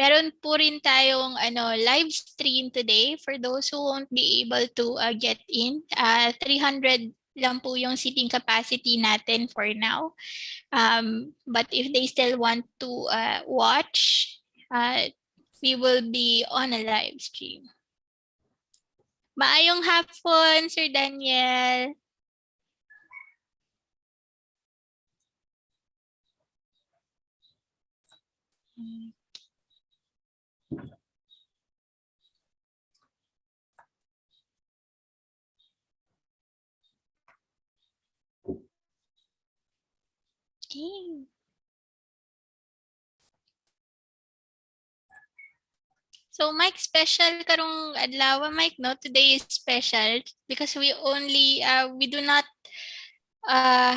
Meron po rin tayong live stream today for those who won't be able to get in. 300 lang po yung seating capacity natin for now. But if they still want to watch, we will be on a live stream. Maayong hapon, Sir Daniel. Okay. So Mike, special karong adlaw, Mike, no? Today is special because we do not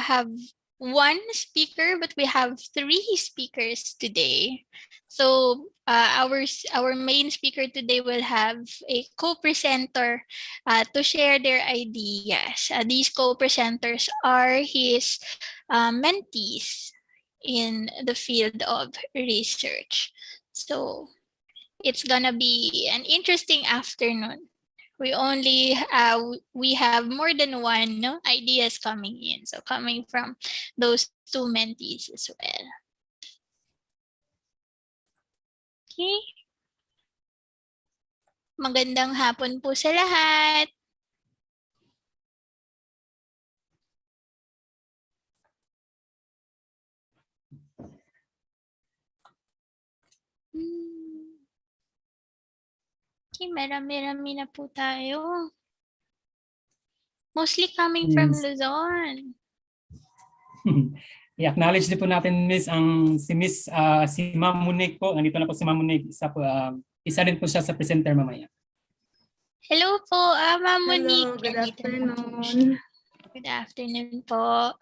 have one speaker, but we have 3 speakers today. So our main speaker today will have a co-presenter to share their ideas. These co-presenters are his mentees in the field of research. So it's gonna be an interesting afternoon. We have more than one ideas coming in, so coming from those 2 mentees as well. Okay. Magandang hapon po sa lahat. Okay, marami-rami na po tayo. Mostly coming from Luzon. I-acknowledge din po natin, Miss, si Ma'am Monique po. Nandito na po si Ma'am Monique. Isa din po siya sa presenter mamaya. Hello po, Ma'am Monique. Hello, good afternoon. Good afternoon po.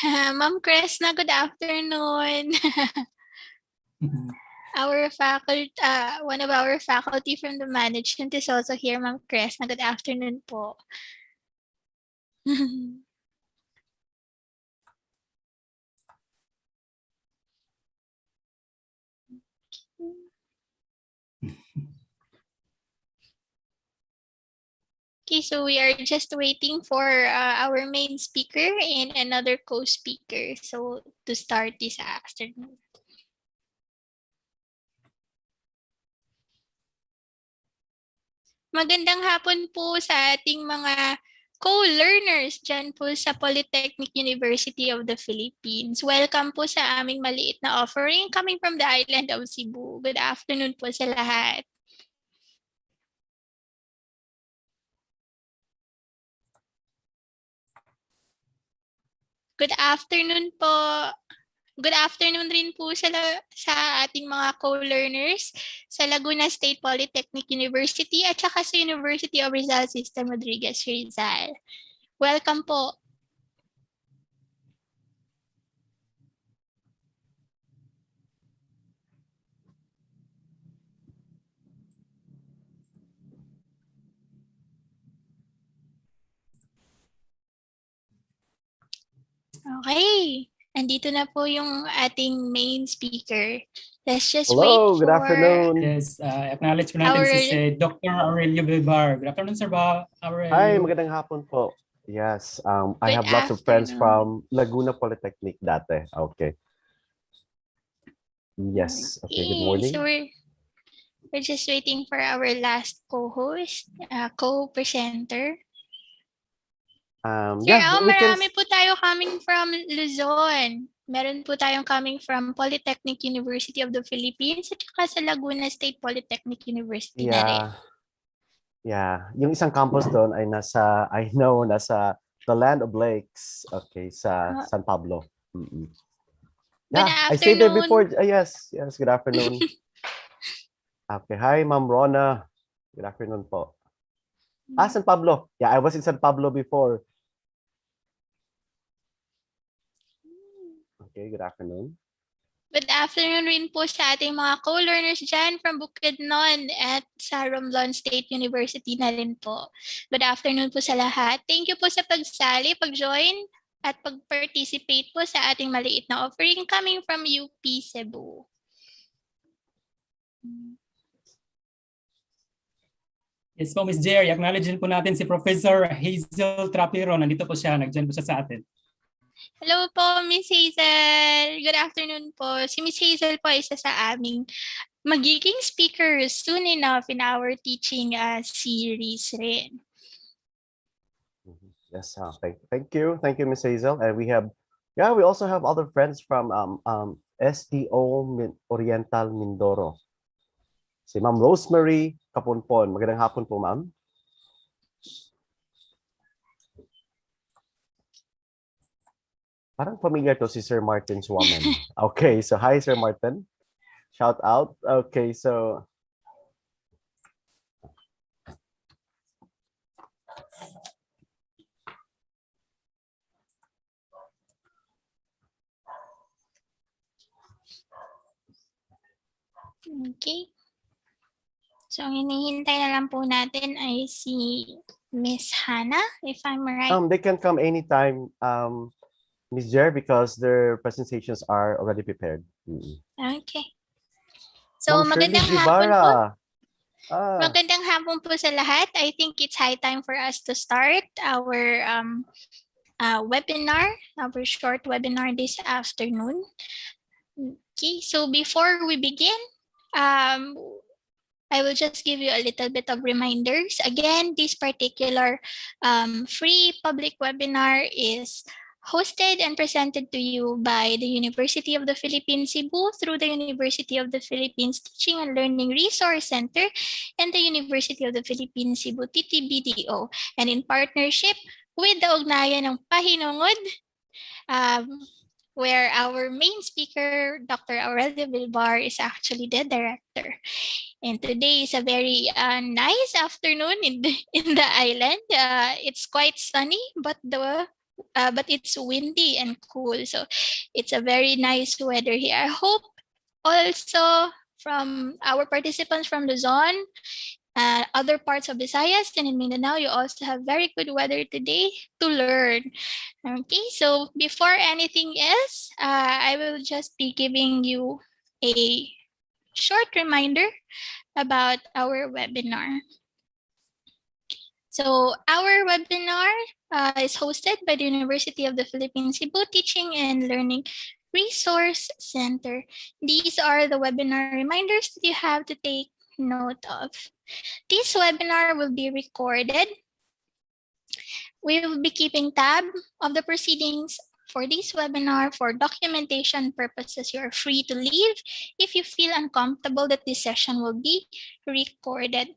Ma'am Kresna, good afternoon. One of our faculty from the management is also here, Ma'am Kresna. Good afternoon po. Okay, so we are just waiting for our main speaker and another co-speaker to start this afternoon. Magandang hapon po sa ating mga co-learners dyan po sa Polytechnic University of the Philippines. Welcome po sa aming maliit na offering coming from the island of Cebu. Good afternoon po sa lahat. Good afternoon po. Good afternoon rin po sa ating mga co-learners sa Laguna State Polytechnic University at saka sa University of Rizal System Rodriguez Rizal. Welcome po. Okay. Andito na po yung ating main speaker. Let's just wait for... Hello, good afternoon. Yes, acknowledge po natin si Dr. Aurelio Gilbert. Good afternoon, Sir Aurelio. Hi, magandang hapon po. Yes, I have lots of friends from Laguna Polytechnic dati. Okay. Yes, okay, good morning. So we're just waiting for our last co-host, co-presenter. Yeah, marami po tayo coming from Luzon. Meron po tayong coming from Polytechnic University of the Philippines at saka sa Laguna State Polytechnic University na rin. Yeah, yung isang campus doon ay nasa the land of lakes, okay, sa San Pablo. Yeah, I stayed there before. Yes, good afternoon. Okay, hi, Ma'am Rona. Good afternoon po. San Pablo. Yeah, I was in San Pablo before. Okay, good afternoon. Good afternoon rin po sa ating mga co-learners dyan from Bukidnon at sa Romblon State University na rin po. Good afternoon po sa lahat. Thank you po sa pagsali, pag-join, at pag-participate po sa ating maliit na offering coming from UP Cebu. Yes po, Ms. Jerry. Acknowledge din po natin si Professor Hazel Trapiro. Nandito po siya. Nag-join po siya sa atin. Hello po, Miss Hazel. Good afternoon po. Si Miss Hazel po ay isa sa aming magiging speaker soon enough in our teaching series rin. Yes, thank you, Miss Hazel. And we also have other friends from STO Oriental Mindoro. Si Ma'am Rosemary Kapunpon. Magandang hapon po, Ma'am. Parang familiar to si Sir Martin's woman. Okay, so hi, Sir Martin. Shout out. Okay, so Okay. So, ang hinihintay na lang po natin ay si Miss Hannah, if I'm right. they can come anytime, Miss Jer, because their presentations are already prepared. Okay. So, Ma'am magandang Shirley hapon po. Guevara. Magandang hapon po sa lahat. I think it's high time for us to start our webinar, our short webinar this afternoon. Okay, so before we begin, I will just give you a little bit of reminders. Again, this particular free public webinar is hosted and presented to you by the University of the Philippines Cebu through the University of the Philippines Teaching and Learning Resource Center and the University of the Philippines Cebu TTBDO, and in partnership with the Ugnayan ng Pahinungod, where our main speaker, Dr. Aurelio Gilbert, is actually the director. And today is a very nice afternoon in the island. It's quite sunny, but it's windy and cool. So it's a very nice weather here. I hope also from our participants from Luzon, other parts of Visayas and in Mindanao, you also have very good weather today to learn. Okay, so before anything else, I will just be giving you a short reminder about our webinar. So our webinar is hosted by the University of the Philippines Cebu Teaching and Learning Resource Center. These are the webinar reminders that you have to take note of. This webinar will be recorded. We will be keeping tab of the proceedings for this webinar for documentation purposes. You are free to leave if you feel uncomfortable that this session will be recorded.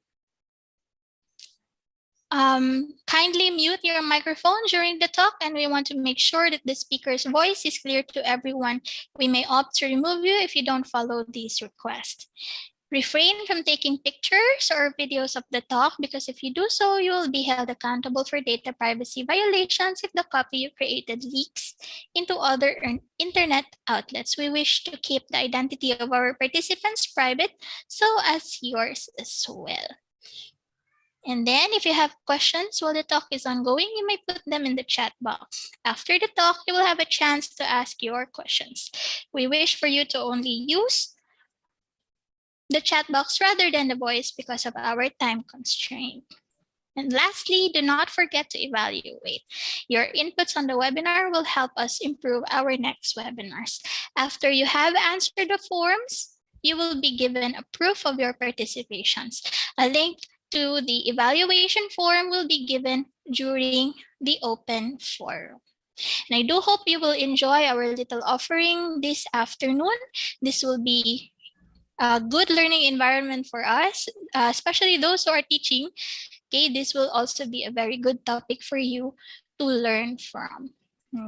Kindly mute your microphone during the talk, and we want to make sure that the speaker's voice is clear to everyone. We may opt to remove you if you don't follow these requests. Refrain from taking pictures or videos of the talk, because if you do so, you will be held accountable for data privacy violations if the copy you created leaks into other internet outlets. We wish to keep the identity of our participants private, so as yours as well. And then if you have questions while the talk is ongoing, you may put them in the chat box. After the talk, you will have a chance to ask your questions. We wish for you to only use the chat box rather than the voice because of our time constraint. And lastly, do not forget to evaluate. Your inputs on the webinar will help us improve our next webinars. After you have answered the forms, you will be given a proof of your participations. A link to the evaluation form will be given during the open forum. And I do hope you will enjoy our little offering this afternoon. This will be a good learning environment for us, especially those who are teaching. Okay, this will also be a very good topic for you to learn from.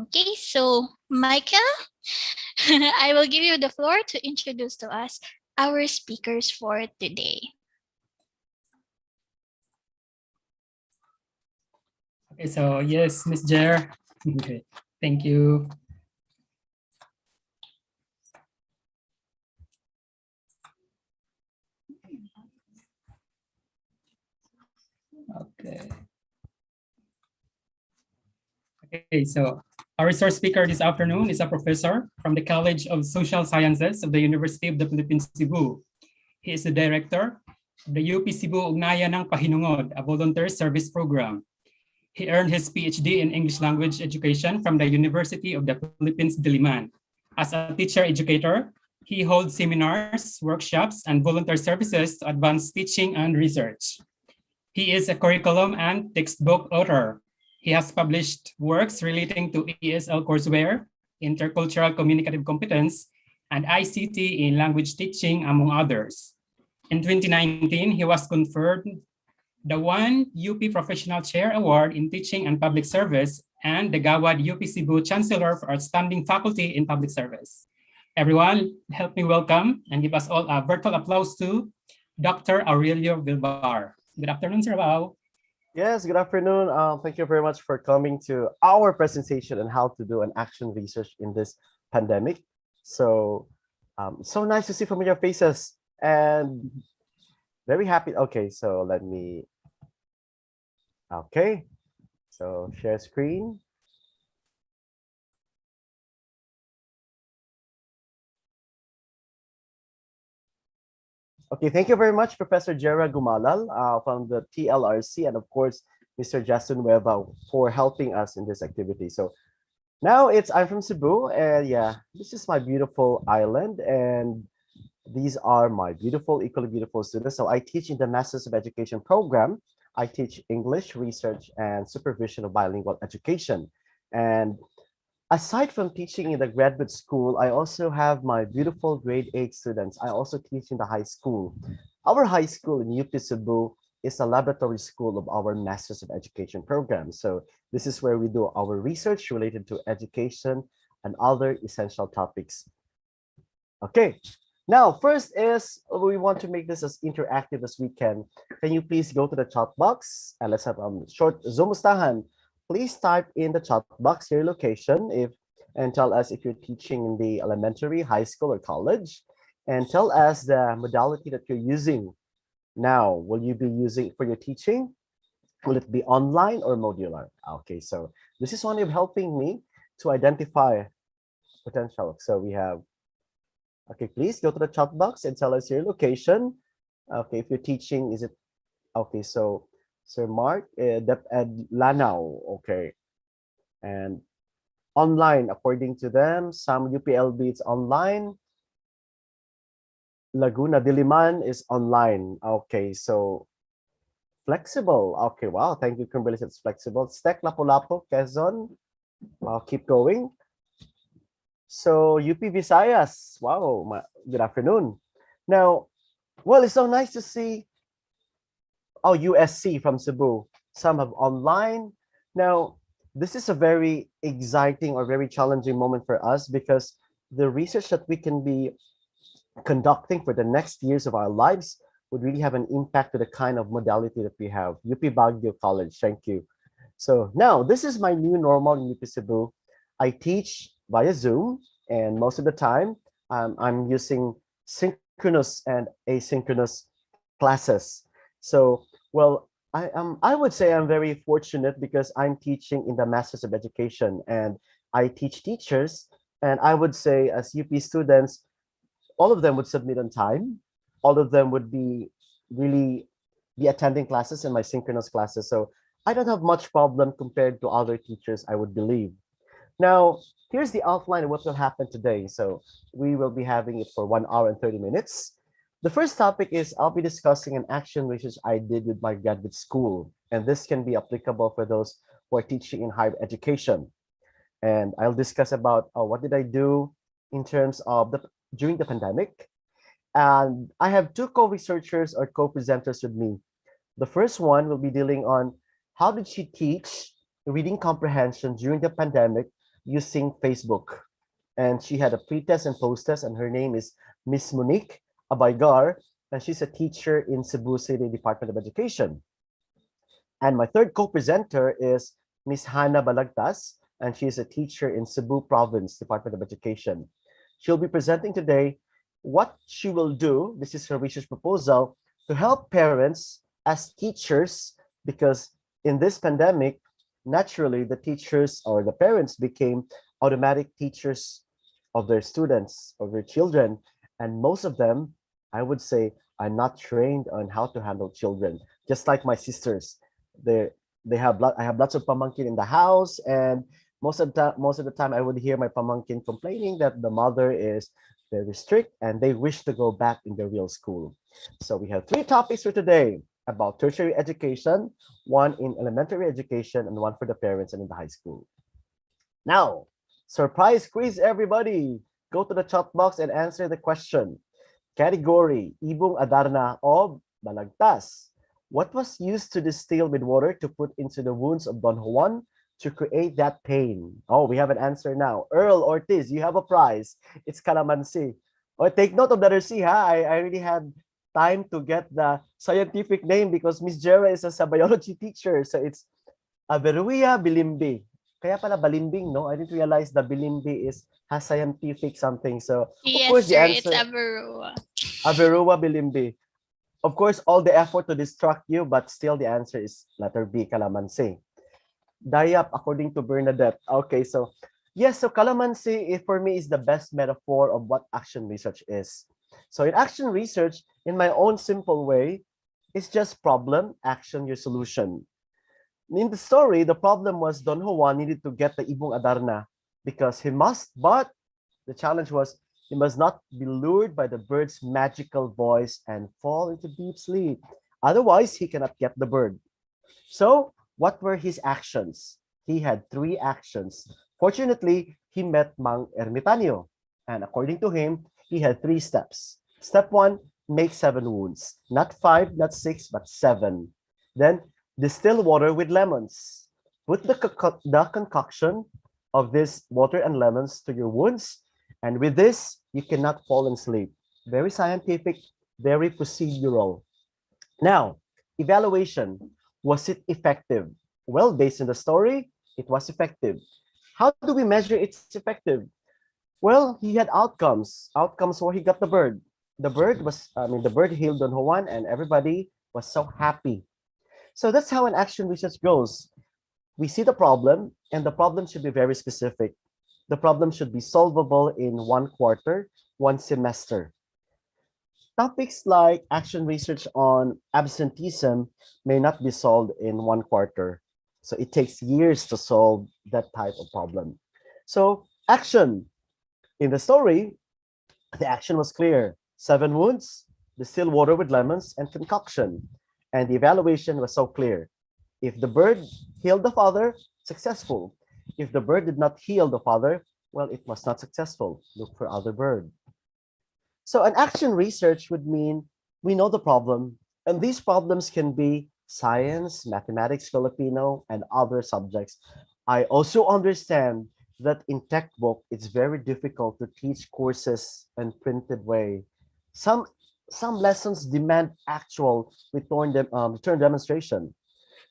Okay, so Michael, I will give you the floor to introduce to us our speakers for today. Okay, so yes, Ms. Jer. Okay, thank you. Okay. Okay, so our resource speaker this afternoon is a professor from the College of Social Sciences of the University of the Philippines, Cebu. He is the director of the UP Cebu Ugnayan ng Pahinungod, a volunteer service program. He earned his PhD in English language education from the University of the Philippines, Diliman. As a teacher educator, he holds seminars, workshops, and volunteer services to advance teaching and research. He is a curriculum and textbook author. He has published works relating to ESL courseware, intercultural communicative competence, and ICT in language teaching, among others. In 2019, he was conferred the UP Professional Chair Award in Teaching and Public Service and the Gawad UP Cebu Chancellor for Outstanding Faculty in Public Service. Everyone, help me welcome and give us all a virtual applause to Dr. Aurelio Gilbert. Good afternoon, Sir Bao. Yes, good afternoon. Thank you very much for coming to our presentation on how to do an action research in this pandemic. So, so nice to see familiar faces and very happy. Okay, so let me, okay, so share screen. Okay, thank you very much, Professor Jera Gumalal from the TLRC, and of course, Mr. Justin Webba for helping us in this activity. So now I'm from Cebu, and yeah, this is my beautiful island, and these are my beautiful, equally beautiful students. So I teach in the Masters of Education program. I teach English, research, and supervision of bilingual education. And aside from teaching in the graduate school, I also have my beautiful grade 8 students. I also teach in the high school. Our high school in UP Cebu is a laboratory school of our Masters of Education program. So this is where we do our research related to education and other essential topics. Okay, now first is we want to make this as interactive as we can. Can you please go to the chat box and let's have a short Zumustahan. Please type in the chat box your location and tell us if you're teaching in the elementary, high school, or college, and tell us the modality that you're using now. Will you be using for your teaching? Will it be online or modular? Okay, so this is one way of helping me to identify potential. So we have, okay, please go to the chat box and tell us your location. Okay, if you're teaching, is it, okay, so Sir Mark, Lanao, okay. And online, according to them, some UPLB it's online. Laguna Diliman is online. Okay, so flexible. Okay, wow, thank you, Kimberly, it's flexible. Stek Lapu-Lapu, Quezon. I'll keep going. So UP Visayas, wow, good afternoon. Now, well, it's so nice to see, oh, USC from Cebu. Some have online. Now, this is a very exciting or very challenging moment for us because the research that we can be conducting for the next years of our lives would really have an impact to the kind of modality that we have. UP Baguio College, thank you. So now, this is my new normal in UP Cebu. I teach via Zoom, and most of the time, I'm using synchronous and asynchronous classes. So, well, I would say I'm very fortunate because I'm teaching in the Masters of Education, and I teach teachers, and I would say as UP students, all of them would submit on time. All of them would be really be attending classes in my synchronous classes. So I don't have much problem compared to other teachers, I would believe. Now, here's the outline of what will happen today. So we will be having it for 1 hour and 30 minutes. The first topic is I'll be discussing an action research I did with my graduate school. And this can be applicable for those who are teaching in higher education. And I'll discuss about what did I do in terms of during the pandemic. And I have two co-researchers or co-presenters with me. The first one will be dealing on how did she teach reading comprehension during the pandemic using Facebook. And she had a pre-test and post-test, and her name is Miss Monique Abaygar, and she's a teacher in Cebu City Department of Education. And my third co-presenter is Miss Hannah Balagtas, and she is a teacher in Cebu Province Department of Education. She'll be presenting today what she will do, this is her research proposal, to help parents as teachers because in this pandemic, naturally, the teachers or the parents became automatic teachers of their students, of their children. And most of them, I would say, are not trained on how to handle children. Just like my sisters, they they have I have lots of pamangkin in the house, and most of the time I would hear my pamangkin complaining that the mother is very strict and they wish to go back in the real school. So we have three topics for today about tertiary education, one in elementary education, and one for the parents and in the high school. Now, surprise quiz, everybody. Go to the chat box and answer the question. Category, Ibong Adarna o Balagtas. What was used to distill with water to put into the wounds of Don Juan to create that pain? Oh, we have an answer now. Earl Ortiz, you have a prize. It's calamansi. Oh, take note of the letter C, ha? I really had time to get the scientific name because Miss Jera is a biology teacher. So it's Averruia bilimbi. Kaya pala balimbing, no? I didn't realize the bilimbi has scientific something. So, of Yes, course, the sir. It's answer, Averroa. Averruia bilimbi. Of course, all the effort to distract you, but still the answer is letter B, calamansi. Dayap, according to Bernadette. Okay, so yes, so calamansi for me is the best metaphor of what action research is. So in action research, in my own simple way, it's just problem, action, your solution. In the story, the problem was Don Juan needed to get the Ibong Adarna because he must, but the challenge was he must not be lured by the bird's magical voice and fall into deep sleep. Otherwise, he cannot get the bird. So, what were his actions? He had three actions. Fortunately, he met Mang Ermitaño, and according to him, he had three steps. Step one, make 7 wounds. Not 5, not 6, but 7. Then, distill water with lemons. Put the concoction of this water and lemons to your wounds, and with this, you cannot fall asleep. Very scientific, very procedural. Now, evaluation. Was it effective? Well, based on the story, it was effective. How do we measure it's effective? Well, he had outcomes. Outcomes where he got the bird. The bird healed Don Juan and everybody was so happy. So that's how an action research goes. We see the problem and the problem should be very specific. The problem should be solvable in 1 quarter, 1 semester. Topics like action research on absenteeism may not be solved in 1 quarter. So it takes years to solve that type of problem. So action. In the story, the action was clear. 7 wounds, distill water with lemons, and concoction. And the evaluation was so clear. If the bird healed the father, successful. If the bird did not heal the father, well, it was not successful. Look for other bird. So an action research would mean we know the problem, and these problems can be science, mathematics, Filipino, and other subjects. I also understand that in textbook, it's very difficult to teach courses in printed way. Some lessons demand actual return demonstration.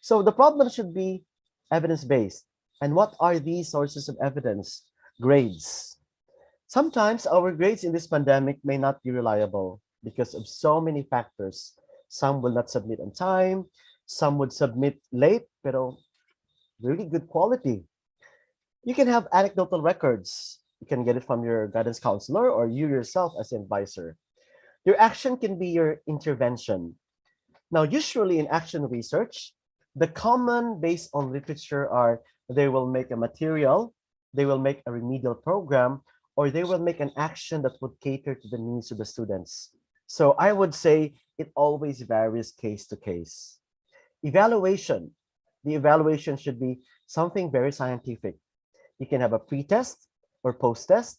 So the problem should be evidence-based. And what are these sources of evidence? Grades. Sometimes our grades in this pandemic may not be reliable because of so many factors. Some will not submit on time, some would submit late, pero really good quality. You can have anecdotal records. You can get it from your guidance counselor or you yourself as an advisor. Your action can be your intervention. Now, usually in action research, the common based on literature are they will make a material, they will make a remedial program, or they will make an action that would cater to the needs of the students. So I would say it always varies case to case. Evaluation. The evaluation should be something very scientific. You can have a pre-test or post-test.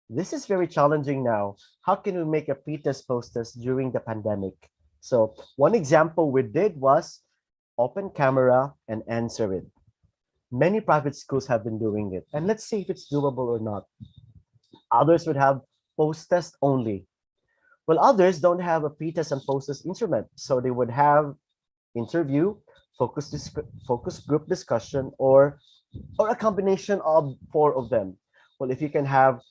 This is very challenging now. How can we make a pre-test, post-test during the pandemic? So one example we did was open camera and answer it. Many private schools have been doing it. And let's see if it's doable or not. Others would have post-test only. Well, others don't have a pre-test and post-test instrument. So they would have interview, focus group discussion, or a combination of 4 of them. Well, if you can have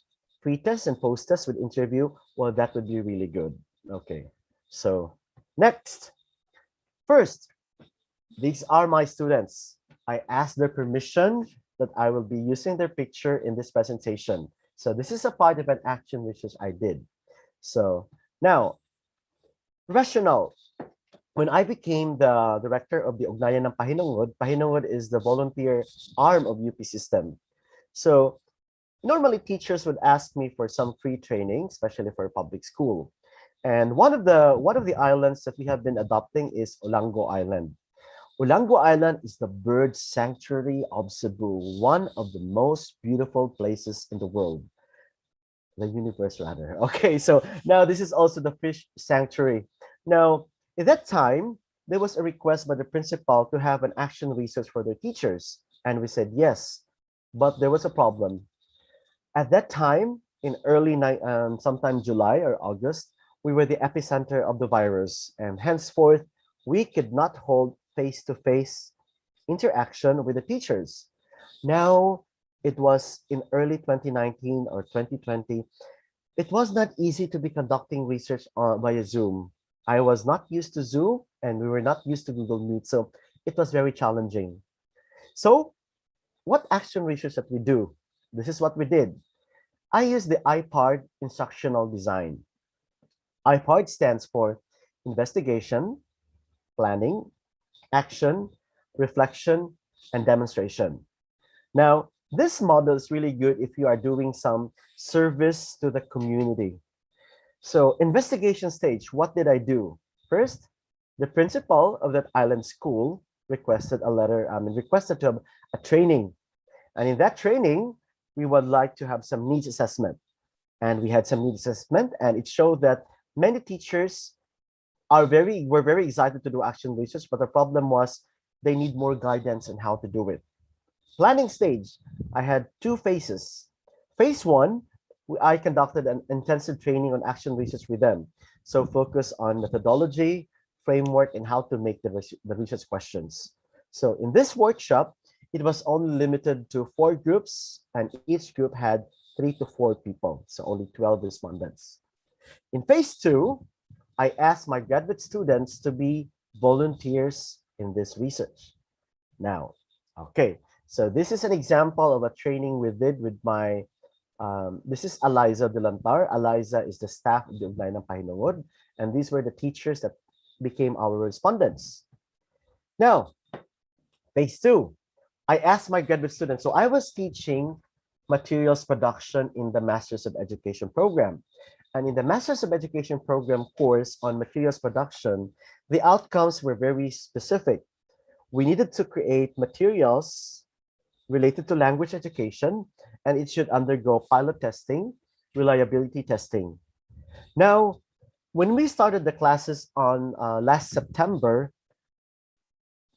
pre-test and post-test with interview, well, that would be really good. Okay, so next. First, These are my students. I asked their permission that I will be using their picture in this presentation. So this is a part of an action research I did. So now, rationale. When I became the director of the Ugnayan ng Pahinungod, Pahinungod is the volunteer arm of UP system. So normally teachers would ask me for some free training, especially for public school. And one of the islands that we have been adopting is Olango Island. Olango Island is the bird sanctuary of Cebu, one of the most beautiful places in the world. The universe, rather. Okay, so now this is also the fish sanctuary. Now, at that time, there was a request by the principal to have an action research for their teachers. And we said yes, but there was a problem. At that time, in sometime July or August, we were the epicenter of the virus. And henceforth, we could not hold face-to-face interaction with the teachers. Now, it was in early 2019 or 2020, it was not easy to be conducting research via Zoom. I was not used to Zoom and we were not used to Google Meet, so it was very challenging. So what action research that we do? This is what we did. I used the IPARD instructional design. IPARD stands for investigation, planning, action, reflection, and demonstration. Now, this model is really good if you are doing some service to the community. So investigation stage, what did I do? First, the principal of that island school requested requested to have a training. And in that training, we would like to have some needs assessment. And we had some needs assessment, and it showed that many teachers were very excited to do action research, but the problem was they need more guidance on how to do it. Planning stage, I had two phases. Phase one, I conducted an intensive training on action research with them. So focus on methodology, framework, and how to make the research questions. So in this workshop, it was only limited to 4 groups, and each group had 3 to 4 people, so only 12 respondents. In phase two, I asked my graduate students to be volunteers in this research. Now, okay, so this is an example of a training we did with my, this is Eliza Delantar. Eliza is the staff of the Ugnayan ng Pahinungod, and these were the teachers that became our respondents. Now, phase two, I asked my graduate students, so I was teaching materials production in the Masters of Education program. And in the Masters of Education program course on materials production, the outcomes were very specific. We needed to create materials related to language education, and it should undergo pilot testing, reliability testing. Now, when we started the classes on last September,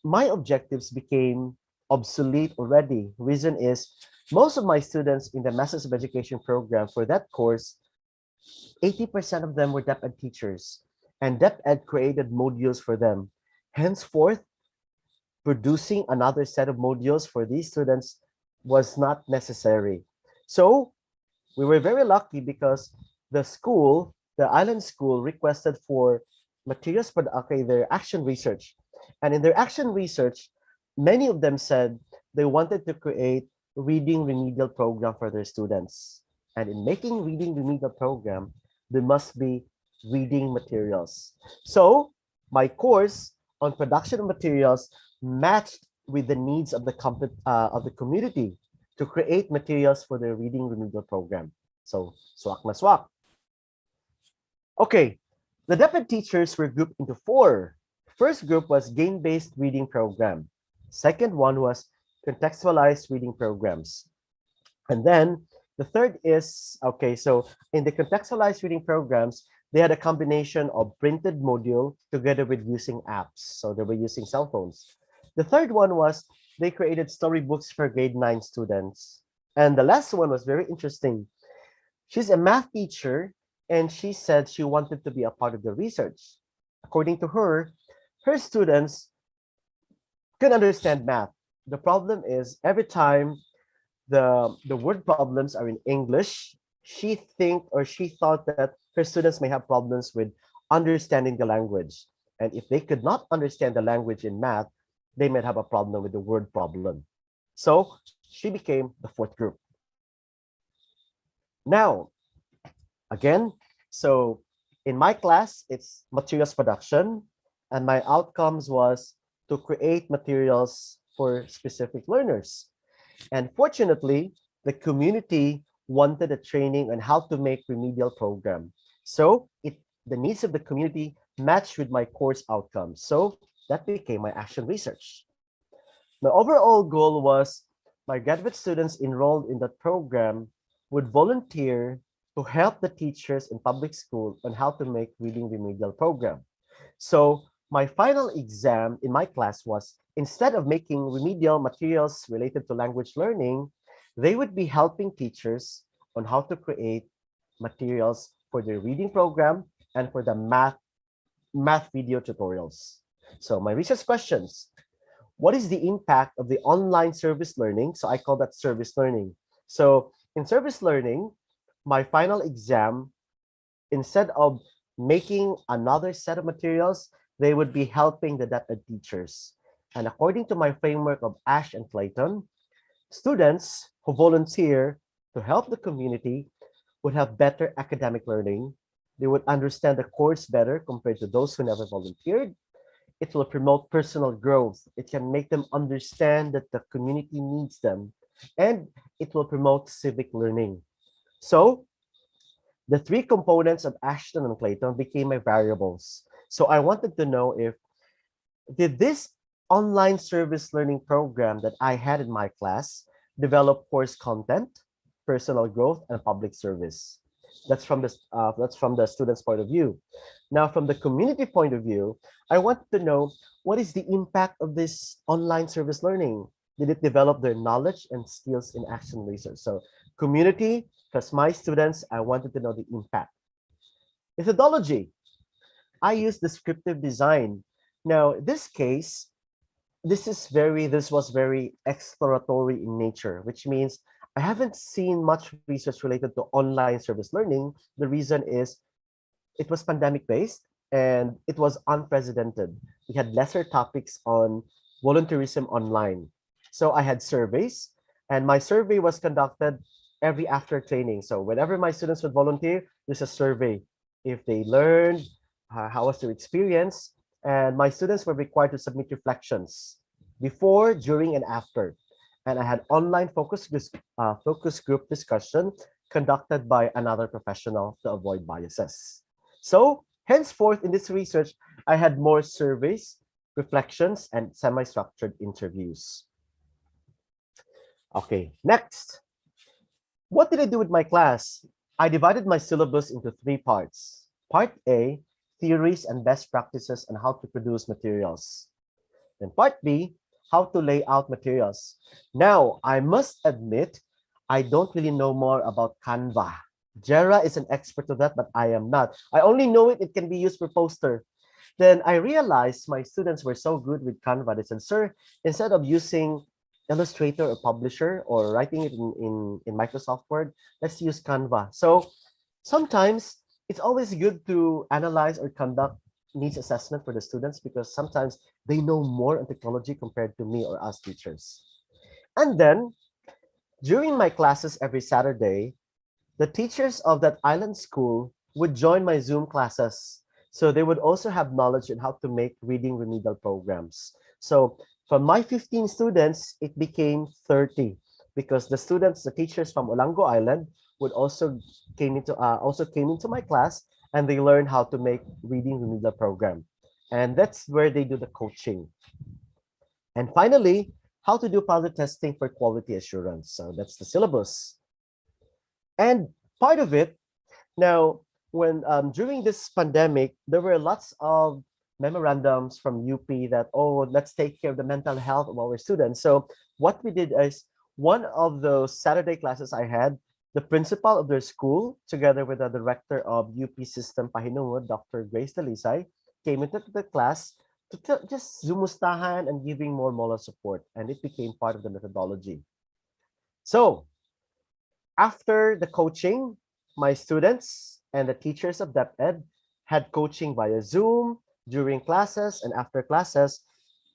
my objectives became obsolete already. Reason is, most of my students in the Masters of Education program for that course, 80% of them were DepEd teachers, and DepEd created modules for them. Henceforth, producing another set of modules for these students was not necessary. So we were very lucky because the school, the island school, requested for materials for their action research. And in their action research, many of them said they wanted to create reading remedial program for their students. And in making reading remedial program, there must be reading materials. So my course on production of materials matched with the needs of the community to create materials for their reading remedial program. So swak na swak. Okay, the DepEd teachers were grouped into 4. First group was game-based reading program. Second one was contextualized reading programs. And then the third is, okay, so in the contextualized reading programs, they had a combination of printed module together with using apps. So they were using cell phones. The third one was they created storybooks for grade 9 students. And the last one was very interesting. She's a math teacher, and she said she wanted to be a part of the research. According to her, her students can understand math. The problem is every time the word problems are in English, she thought that her students may have problems with understanding the language. And if they could not understand the language in math, they might have a problem with the word problem. So she became the fourth group. Now, again, so in my class, it's materials production, and my outcomes was to create materials for specific learners. And fortunately, the community wanted a training on how to make remedial program. So the needs of the community matched with my course outcomes. So that became my action research. My overall goal was my graduate students enrolled in that program would volunteer to help the teachers in public school on how to make reading remedial program. So my final exam in my class was, instead of making remedial materials related to language learning, they would be helping teachers on how to create materials for their reading program and for the math video tutorials. So my research questions: what is the impact of the online service learning? So I call that service learning. So in service learning, my final exam, instead of making another set of materials, they would be helping the DepEd teachers. And according to my framework of Ash and Clayton, students who volunteer to help the community would have better academic learning. They would understand the course better compared to those who never volunteered. It will promote personal growth. It can make them understand that the community needs them, and it will promote civic learning. So the three components of Ashton and Clayton became my variables. So I wanted to know if, did this online service learning program that I had in my class develop course content, personal growth, and public service? That's from the student's point of view. Now, from the community point of view, I want to know, what is the impact of this online service learning? Did it develop their knowledge and skills in action research? So community plus my students, I wanted to know the impact. Methodology, I use descriptive design. Now, this case, this was very exploratory in nature, which means I haven't seen much research related to online service learning. The reason is it was pandemic based and it was unprecedented. We had lesser topics on volunteerism online. So I had surveys, and my survey was conducted every after training. So whenever my students would volunteer, there's a survey. If they learned, how was their experience? And my students were required to submit reflections before, during, and after. And I had online focus group discussion conducted by another professional to avoid biases. So henceforth in this research, I had more surveys, reflections, and semi-structured interviews. Okay, next. What did I do with my class? I divided my syllabus into 3 parts. Part A, theories and best practices on how to produce materials. Then part B, how to lay out materials. Now, I must admit, I don't really know more about Canva. Jera is an expert of that, but I am not. I only know it can be used for poster. Then I realized my students were so good with Canva. They said, sir, instead of using Illustrator or Publisher or writing it in Microsoft Word, let's use Canva. So sometimes it's always good to analyze or conduct needs assessment for the students, because sometimes they know more on technology compared to me or us teachers. And then during my classes every Saturday, the teachers of that island school would join my Zoom classes. So they would also have knowledge on how to make reading remedial programs. So from my 15 students, it became 30, because the teachers from Olango Island would also came into my class, and they learned how to make reading remedial program. And that's where they do the coaching. And finally, how to do pilot testing for quality assurance. So that's the syllabus. And part of it, now, when during this pandemic, there were lots of memorandums from UP that, oh, let's take care of the mental health of our students. So what we did is, one of those Saturday classes I had, the principal of their school, together with the director of UP System Pahinungod, Dr. Grace Dalisay, came into the class to just zumustahan and giving more moral support. And it became part of the methodology. So after the coaching, my students and the teachers of DepEd had coaching via Zoom during classes and after classes.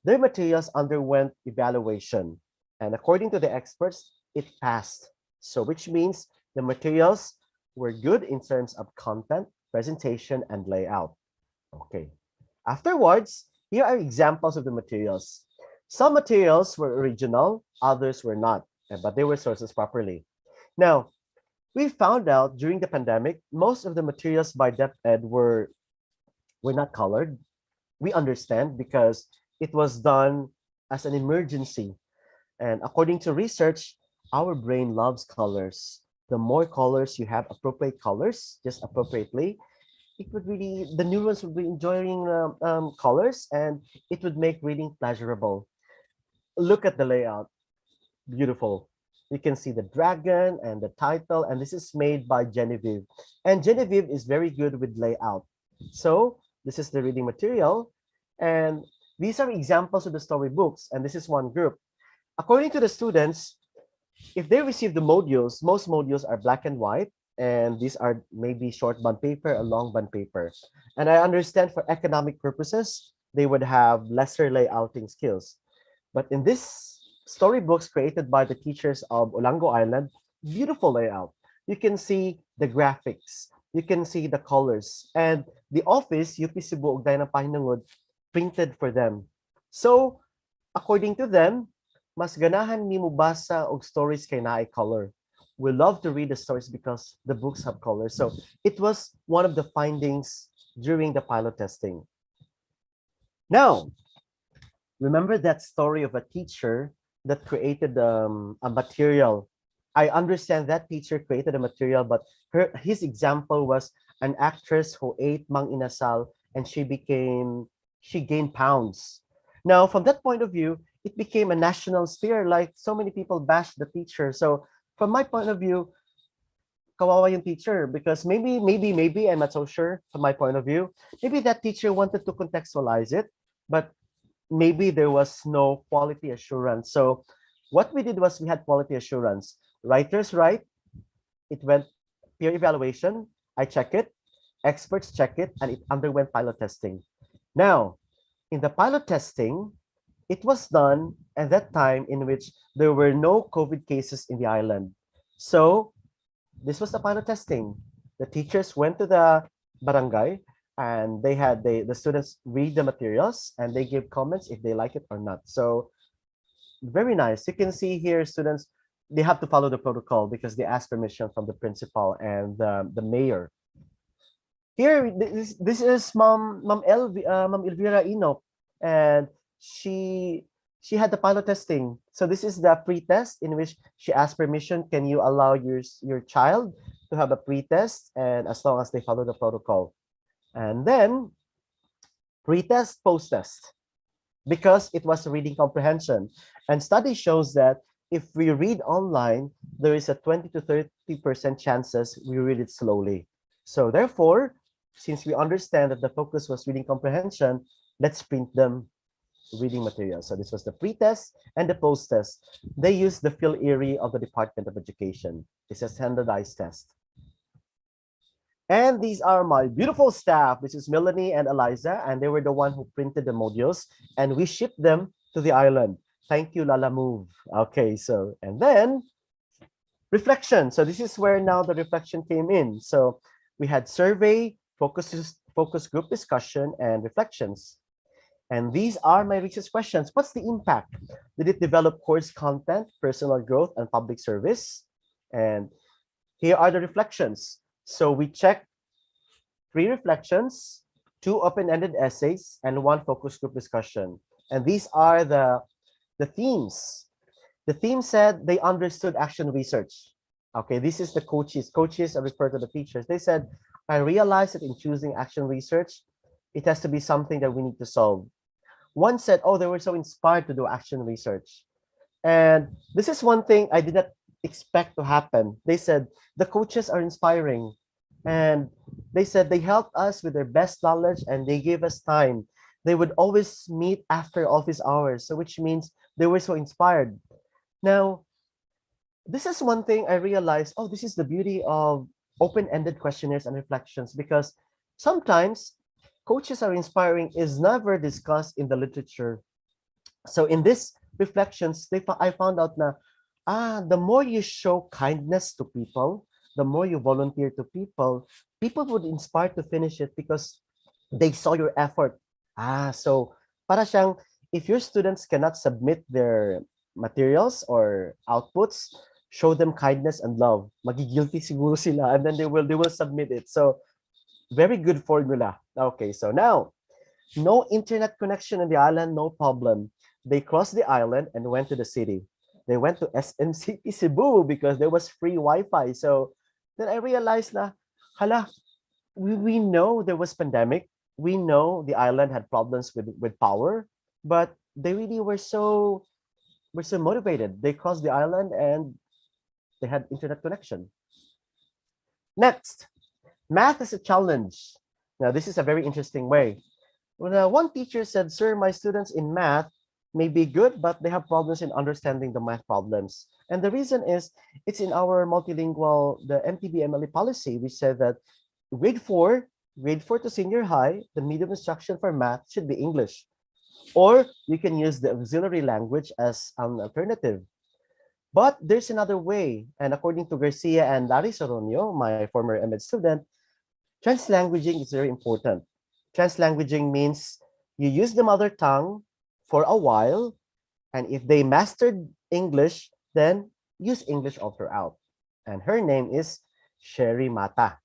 Their materials underwent evaluation, and according to the experts, it passed. So which means the materials were good in terms of content, presentation, and layout. Okay. Afterwards, here are examples of the materials. Some materials were original, others were not, but they were sourced properly. Now, we found out during the pandemic, most of the materials by DepEd were not colored. We understand because it was done as an emergency. And according to research, our brain loves colors. The more colors you have, appropriate colors, just appropriately, it would really, the neurons would be enjoying colors, and it would make reading pleasurable. Look at the layout, beautiful. You can see the dragon and the title, and this is made by Genevieve. And Genevieve is very good with layout. So this is the reading material, and these are examples of the storybooks, and this is one group. According to the students, if they receive the modules, most modules are black and white, and these are maybe short bond paper or long bond paper. And I understand for economic purposes, they would have lesser layouting skills. But in this storybooks created by the teachers of Olango Island, beautiful layout. You can see the graphics, you can see the colors, and the office, UP Cebu Ugday ng Pahinungod, printed for them. So, according to them, mas ganahan ni mo basa og stories kay naay color. We love to read the stories because the books have colors. So it was one of the findings during the pilot testing. Now, remember that story of a teacher that created a material. I understand that teacher created a material, but his example was an actress who ate mang inasal and she gained pounds. Now, from that point of view, it became a national sphere, like so many people bashed the teacher. So from my point of view, kawawa yung teacher, because maybe, I'm not so sure from my point of view, maybe that teacher wanted to contextualize it, but maybe there was no quality assurance. So what we did was we had quality assurance. Writers write, it went peer evaluation, I check it, experts check it, and it underwent pilot testing. Now, in the pilot testing, it was done at that time in which there were no COVID cases in the island. So this was the pilot testing. The teachers went to the barangay and the students read the materials and they give comments if they like it or not. So very nice. You can see here students, they have to follow the protocol because they ask permission from the principal and the mayor. Here, this is Ma'am Elvira Enoch, and she had the pilot testing. So this is the pre-test in which she asked permission. Can you allow your child to have a pre-test, and as long as they follow the protocol, and then pre-test, post-test, because it was reading comprehension, and study shows that if we read online, there is a 20 to 30% chances we read it slowly. So therefore, since we understand that the focus was reading comprehension, let's print them reading material. So this was the pre-test and the post-test. They used the Phil Erie of the Department of Education. It's a standardized test. And these are my beautiful staff. This is Melanie and Eliza, and they were the one who printed the modules, and we shipped them to the island. Thank you, Lala Move. Okay, so, and then reflection. So this is where now the reflection came in. So we had survey, focus group discussion, and reflections. And these are my research questions. What's the impact? Did it develop course content, personal growth, and public service? And here are the reflections. So we checked 3 reflections, 2 open-ended essays, and 1 focus group discussion. And these are the themes. The theme said they understood action research. Okay, this is the coaches. Coaches are referred to the teachers. They said, I realized that in choosing action research, it has to be something that we need to solve. One said, oh, they were so inspired to do action research. And this is one thing I did not expect to happen. They said, the coaches are inspiring. And they said they helped us with their best knowledge and they gave us time. They would always meet after office hours, so which means they were so inspired. Now, this is one thing I realized, oh, this is the beauty of open-ended questionnaires and reflections, because sometimes coaches are inspiring is never discussed in the literature. So in this reflections, I found out na, the more you show kindness to people, the more you volunteer to people, people would inspire to finish it because they saw your effort. So para siyang, if your students cannot submit their materials or outputs, show them kindness and love. Magigilty siguro sila, and then they will submit it. So very good formula. Okay, so now, no internet connection in the island, no problem. They crossed the island and went to the city. They went to SMCP Cebu because there was free Wi-Fi. So then I realized na, hala, we know there was pandemic. We know the island had problems with power, but they really were so motivated. They crossed the island and they had internet connection. Next, math is a challenge. Now, this is a very interesting way. One teacher said, "Sir, my students in math may be good, but they have problems in understanding the math problems." And the reason is, it's in our multilingual, the MTB-MLE policy, which said that grade 4, grade 4 to senior high, the medium instruction for math should be English. Or you can use the auxiliary language as an alternative. But there's another way. And according to Garcia and Larry Soronio, my former MEd student, translanguaging is very important. Translanguaging means you use the mother tongue for a while, and if they mastered English, then use English all throughout. And her name is Sherry Mata.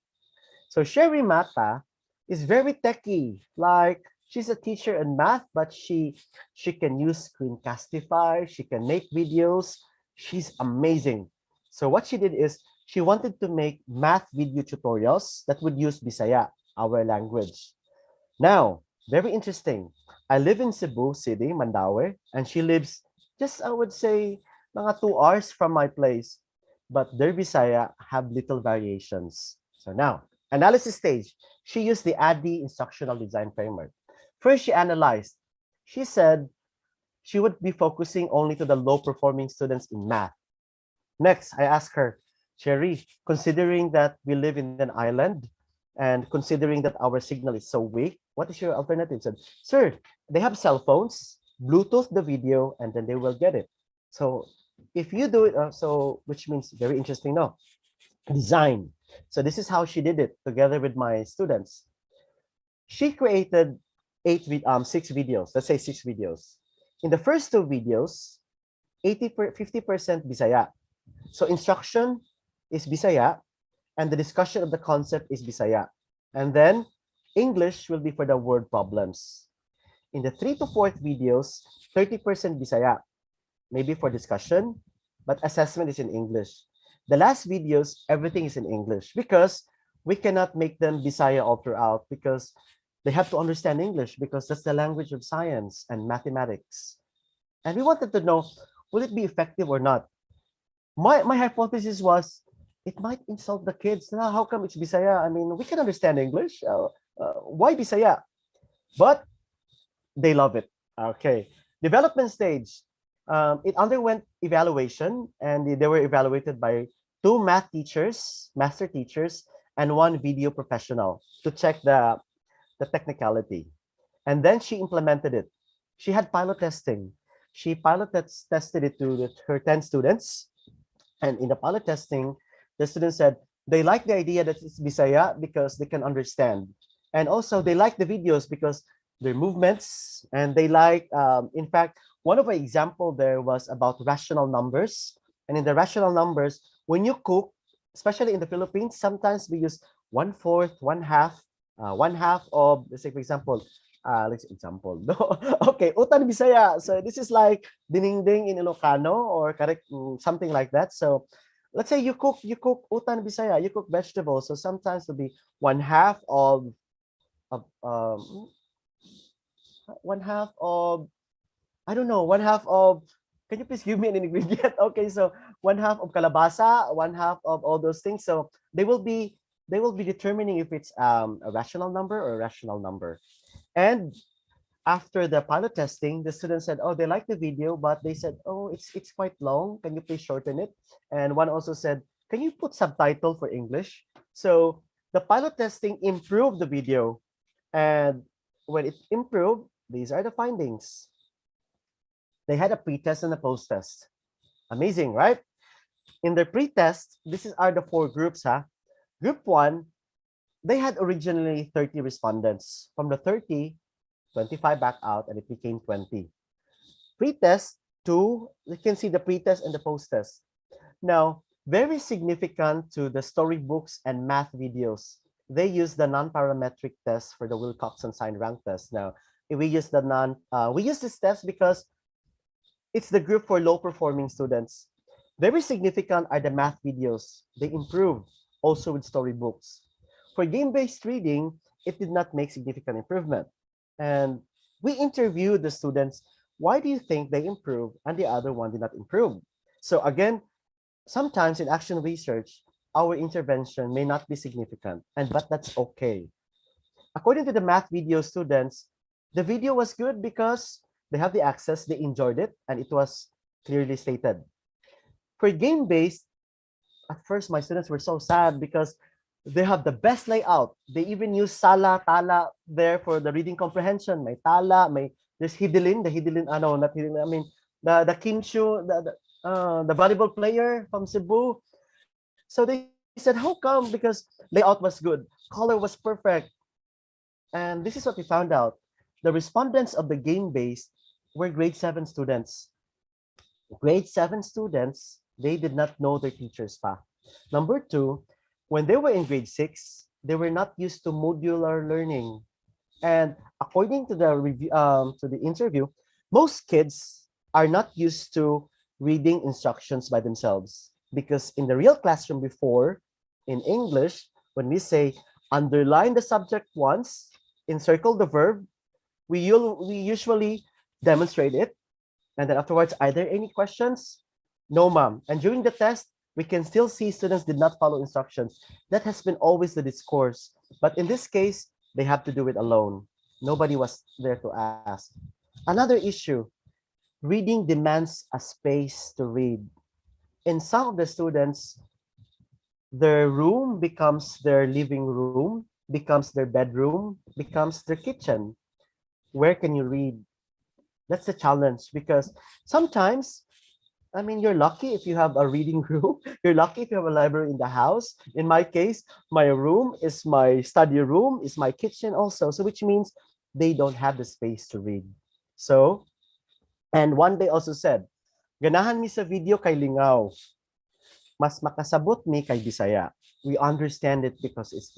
So Sherry Mata is very techy. Like, she's a teacher in math, but she can use Screencastify, she can make videos. She's amazing. So what she did is she wanted to make math video tutorials that would use Bisaya, our language. Now, very interesting. I live in Cebu City, Mandaue, and she lives just, I would say, mga 2 hours from my place. But their Bisaya have little variations. So now, analysis stage. She used the ADDIE instructional design framework. First, she analyzed. She said she would be focusing only to the low-performing students in math. Next, I asked her, Sherry, considering that we live in an island and considering that our signal is so weak, what is your alternative? Said, sir, they have cell phones, Bluetooth the video, and then they will get it. So if you do it, which means very interesting, no? Design. So this is how she did it together with my students. She created 6 videos. Let's say 6 videos. In the first 2 videos, 50% Bisaya. So instruction is Bisaya, and the discussion of the concept is Bisaya. And then English will be for the word problems. In the 3 to 4th videos, 30% Bisaya, maybe for discussion, but assessment is in English. The last videos, everything is in English because we cannot make them Bisaya all throughout because they have to understand English because that's the language of science and mathematics. And we wanted to know, will it be effective or not? My hypothesis was, it might insult the kids. Now, how come it's Bisaya? I mean, we can understand English. Why Bisaya? But they love it. Okay. Development stage. It underwent evaluation, and they were evaluated by 2 math teachers, master teachers, and 1 video professional to check the technicality. And then she implemented it. She had pilot testing. She tested it to her 10 students. And in the pilot testing, the students said they like the idea that it's Bisaya because they can understand. And also they like the videos because their movements, and they like, in fact, one of the example there was about rational numbers. And in the rational numbers, when you cook, especially in the Philippines, sometimes we use 1/4, 1/2, 1/2 of, let's say, for example, no, okay, utan Bisaya. So this is like diningding in Ilocano, or correct, something like that. So let's say you cook utan Bisaya, you cook vegetables. So sometimes it'll be 1/2 of 1/2 of, I don't know, 1/2 of, can you please give me an ingredient? Okay, so 1/2 of kalabasa, 1/2 of all those things. So they will be determining if it's a rational number or a rational number. And after the pilot testing, the students said, oh, they like the video, but they said, oh, it's quite long. Can you please shorten it? And one also said, can you put subtitle for English? So the pilot testing improved the video. And when it improved, these are the findings. They had a pre-test and a post-test. Amazing, right? In their pre-test, are the 4 groups, huh? Group 1, they had originally 30 respondents. From the 30, 25 back out, and it became 20. Pre-test 2, you can see the pre-test and the post-test. Now, very significant to the storybooks and math videos, they use the non-parametric test for the Wilcoxon sign rank test. Now, we use this test because it's the group for low-performing students. Very significant are the math videos. They improved also with storybooks. For game-based reading, it did not make significant improvement. And we interviewed the students, why do you think they improved and the other one did not improve? So again, sometimes in action research, our intervention may not be significant, but that's okay. According to the math video students, the video was good because they have the access, they enjoyed it, and it was clearly stated. For game-based, at first my students were so sad because they have the best layout. They even use Sala, Tala there for the reading comprehension. May Tala, there's Hidilin, not Hidilin, I mean, the Kinshu, the volleyball player from Cebu. So they said, how come? Because layout was good, color was perfect. And this is what we found out. The respondents of the game-based were grade 7 students. Grade 7 students, they did not know their teachers pa. Number 2, when they were in grade 6, they were not used to modular learning. And according to the review, to the interview, most kids are not used to reading instructions by themselves, because in the real classroom before, in English, when we say underline the subject once, encircle the verb, we usually demonstrate it, and then afterwards, are there any questions? No, ma'am. And during the test, we can still see students did not follow instructions. That has been always the discourse. But in this case, they have to do it alone. Nobody was there to ask. Another issue, reading demands a space to read. In some of the students, their room becomes their living room, becomes their bedroom, becomes their kitchen. Where can you read? That's the challenge, because sometimes, I mean, you're lucky if you have a reading room. You're lucky if you have a library in the house. In my case, my room is my study room, is my kitchen also. So which means they don't have the space to read. So, and one day also said, ganahan mi sa video kay lingaw. Mas makasabot mi kay Bisaya. We understand it because it's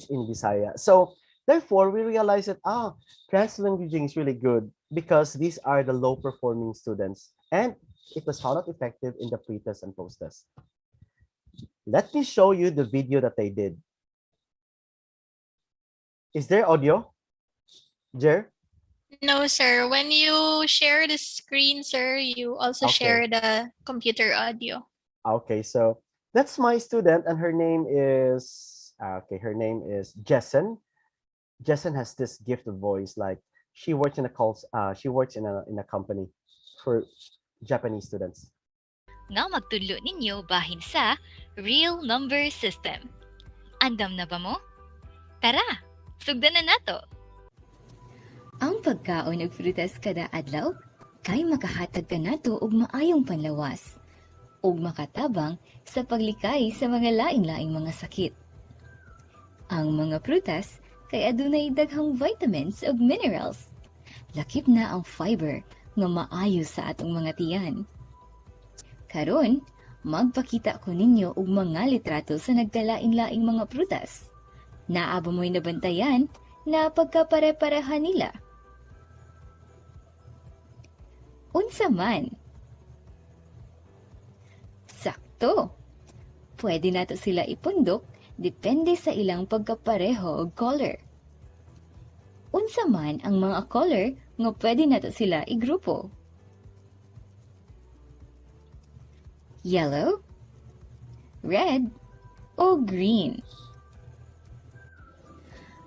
in Bisaya. So therefore, we realize that translanguaging is really good because these are the low performing students, and it was found out effective in the pre-test and post-test. Let me show you the video that they did. Is there audio, Jer? No, sir. When you share the screen, sir, you also share the computer audio. Okay, so that's my student, and her name is Jessen. Jessen has this gift of voice, like she works in a company for Japanese students. Nga magtudlo ninyo bahin sa real number system. Andam na ba mo? Tara, sugdan na nato. Ang pagkaon ug frutas kada adlaw kay makahatag ka nato og maayong panlawas ug makatabang sa paglikay sa mga laing-laing mga sakit. Ang mga prutas kay adunay daghang vitamins ug minerals. Lakip na ang fiber nga maayo sa atong mga tiyan. Karon, magpakita ko ninyo og mga litrato sa nagkalaing-laing mga prutas. Naaba mo'y nabantayan na pagkapare-parehan nila. Unsa man? Sakto. Pwede nato sila ipundok depende sa ilang pagkapareho og color. Unsa man ang mga color nga pwede nato sila igrupo? Yellow, red, o green.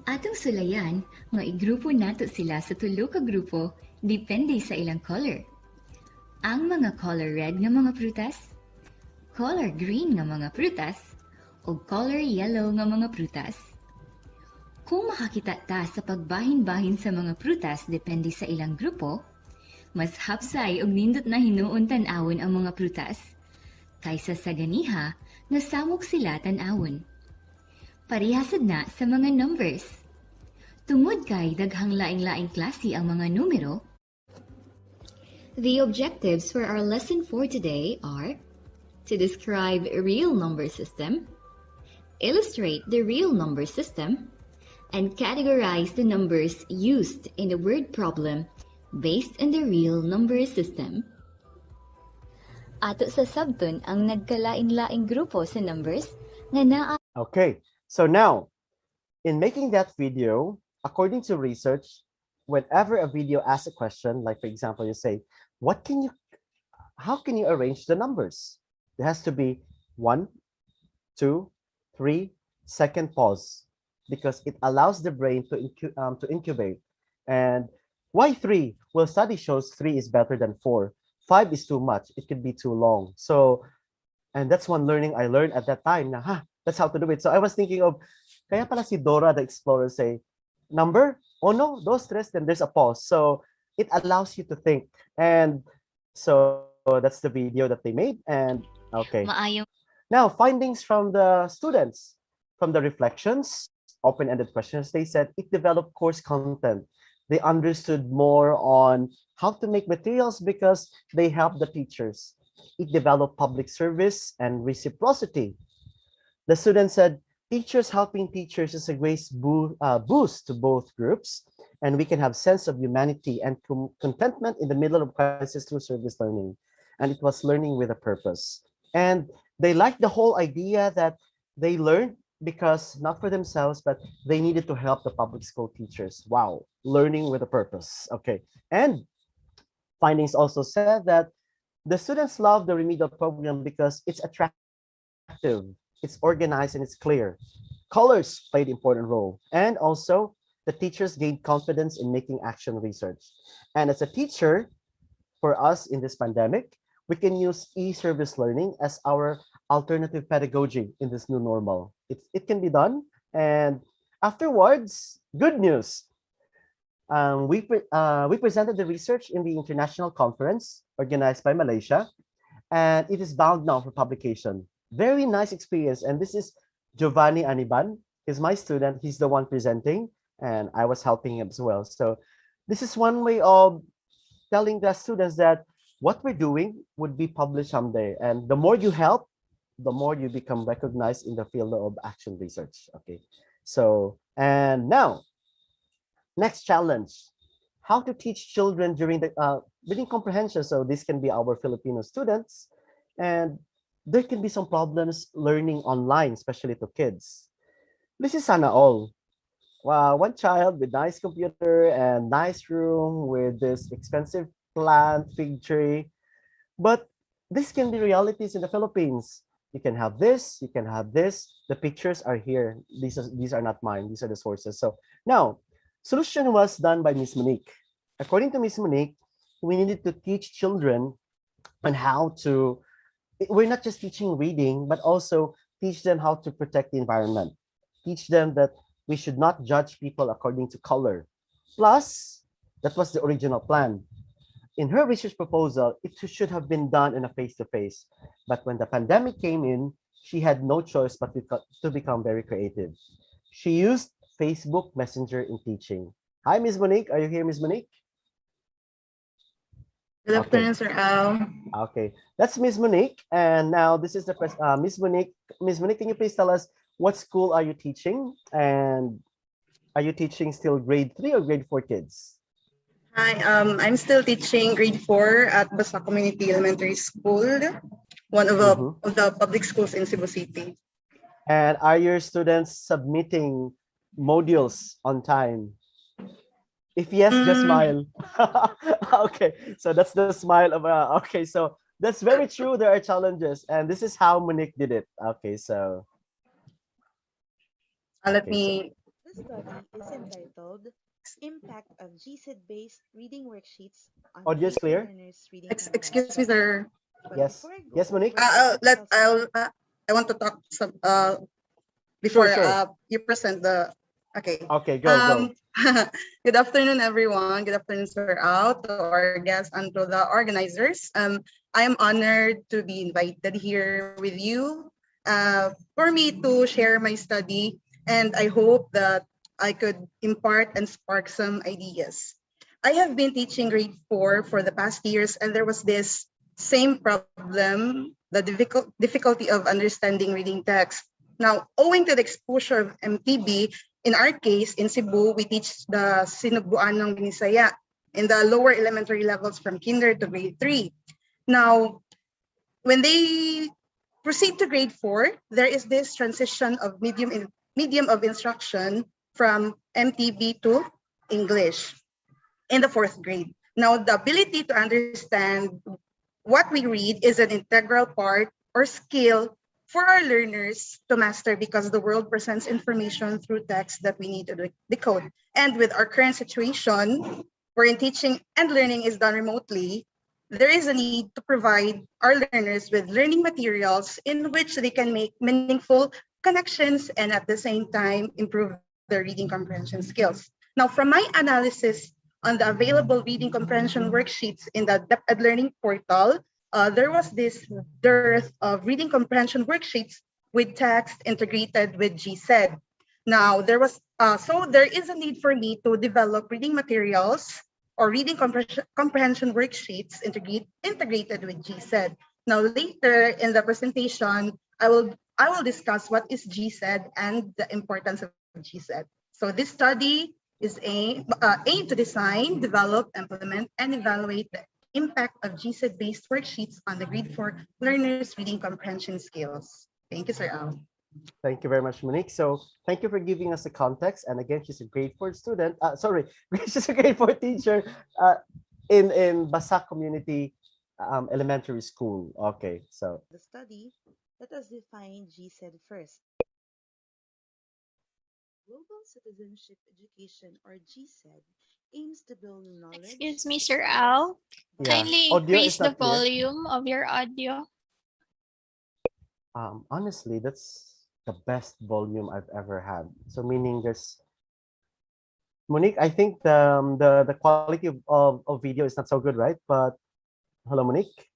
Atong sulayan nga igrupo nato sila sa tulo ka grupo depende sa ilang color. Ang mga color red nga mga prutas, color green nga mga prutas, o color yellow nga mga prutas. Kung makakita ta sa pagbahin-bahin sa mga prutas depende sa ilang grupo, Mas hapsay og nindot na hinuon tan-awon ang mga prutas, kaysa sa ganiha na samok sila tan-awon. Parihasad na sa mga numbers. Tungod kay daghang laing-laing klase ang mga numero, the objectives for our lesson for today are to describe a real number system, illustrate the real number system, and categorize the numbers used in the word problem based on the real number system. Ato sa sabton ang nagkalain-laing grupo sa numbers nga naa. Okay, so now, in making that video, according to research, whenever a video asks a question, like for example, you say, how can you arrange the numbers? There has to be 1, 2, 3 second pause, because it allows the brain to incubate. And why 3? Well, study shows 3 is better than 4. 5 is too much. It could be too long. So, and that's one learning I learned at that time. That's how to do it. So I was thinking of, kaya pala si Dora the Explorer say, number? Oh no, those tres, then there's a pause. So it allows you to think. And so that's the video that they made. And okay. Now, findings from the students, from the reflections, open-ended questions, they said it developed course content. They understood more on how to make materials because they helped the teachers. It developed public service and reciprocity. The students said, teachers helping teachers is a great boost to both groups, and we can have sense of humanity and contentment in the middle of crisis through service learning. And it was learning with a purpose. And they liked the whole idea that they learned because not for themselves, but they needed to help the public school teachers. Wow, learning with a purpose. Okay, and findings also said that the students love the remedial program because it's attractive, it's organized, and it's clear. Colors played an important role. And also, the teachers gained confidence in making action research. And as a teacher, for us in this pandemic, we can use e-service learning as our alternative pedagogy in this new normal. It can be done. And afterwards, good news. We presented the research in the international conference organized by Malaysia, and it is bound now for publication. Very nice experience. And this is Giovanni Aniban. He's my student. He's the one presenting, and I was helping him as well. So this is one way of telling the students that what we're doing would be published someday. And the more you help, the more you become recognized in the field of action research. Okay. So, and now, next challenge, how to teach children during the reading comprehension. So this can be our Filipino students, and there can be some problems learning online, especially to kids. This is sana all. One child with nice computer and nice room with this expensive plant, fig tree. But this can be realities in the Philippines. You can have this, you can have this. The pictures are here. These are not mine. These are the sources. So now, solution was done by Miss Monique. According to Miss Monique, we needed to teach children on how to, we're not just teaching reading, but also teach them how to protect the environment. Teach them that we should not judge people according to color. Plus, that was the original plan. In her research proposal, it should have been done in a face-to-face. But when the pandemic came in, she had no choice but to become very creative. She used Facebook Messenger in teaching. Hi, Ms. Monique. Are you here, Ms. Monique? Good afternoon, Sir Al. Okay, that's Ms. Monique. And now this is the Ms. Monique. Ms. Monique, can you please tell us what school are you teaching? And are you teaching still grade 3 or grade 4 kids? Hi, I'm still teaching grade 4 at Basa Community Elementary School, one of the public schools in Cebu City. And are your students submitting modules on time? If yes, just smile. Okay, so that's the smile of okay, so that's very true. There are challenges, and this is how Monique did it. Okay, so let me. The study is entitled Impact of GSID-based reading worksheets on audio is clear. reading. Excuse me, sir. Yes, yes, Monique. I want to talk some before Sure. You present the Okay. Okay, go. Good afternoon, everyone. Good afternoon, Sir Al, to our guests and to the organizers. I am honored to be invited here with you for me to share my study, and I hope that I could impart and spark some ideas. I have been teaching grade 4 for the past years, and there was this same problem, the difficulty of understanding reading text. Now, owing to the exposure of MTB, in our case, in Cebu, we teach the Sinubuan ng Binisaya in the lower elementary levels from kinder to grade 3. Now, when they proceed to grade 4, there is this transition of medium of instruction from MTB to English in the 4th grade. Now, the ability to understand what we read is an integral part or skill for our learners to master because the world presents information through text that we need to decode. And with our current situation, wherein teaching and learning is done remotely, there is a need to provide our learners with learning materials in which they can make meaningful connections and at the same time improve their reading comprehension skills. Now, from my analysis on the available reading comprehension worksheets in the Depth Ed Learning portal, there was this dearth of reading comprehension worksheets with text integrated with GSED. Now, there is a need for me to develop reading materials or reading comprehension worksheets integrated with GSED. Now, later in the presentation, I will discuss what is GSED and the importance of GSED. So this study is aimed to design, develop, implement, and evaluate the impact of GSED-based worksheets on the grade 4 learners' reading comprehension skills. Thank you, Sir Al. Thank you very much, Monique. So thank you for giving us a context. And again, she's a grade 4 student. Sorry, she's a grade 4 teacher in Basak Community Elementary School. Okay, so. The study, let us define GSED first. Global Citizenship Education, or GSED, aims to build knowledge. Excuse me, Sir Al. Yeah. Kindly Audio increase is the not clear. volume of your audio. Honestly, that's the best volume I've ever had. So meaning there's Monique, I think the quality of video is not so good, right? But hello, Monique.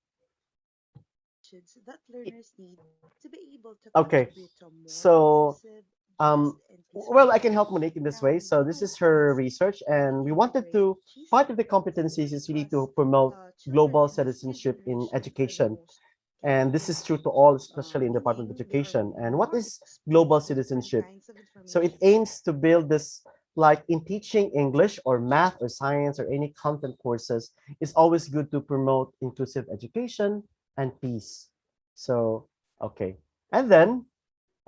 That learners need to be able to Okay, contribute to a more so inclusive, um, just, and peaceful well, I can world. help Monique in this Now, way. So the this hope is her is research, that and we wanted integrate to, part GSED of the competencies is really to because promote children global in this new citizenship in generation are the education. most And this capable, is true to all, especially in the Department of meaning they are Education. And what more is global exposed to different citizenship? kinds of So it information. aims to build this, like in teaching English or math or science or any content courses, it's always good to promote inclusive education and peace. So, okay. And then,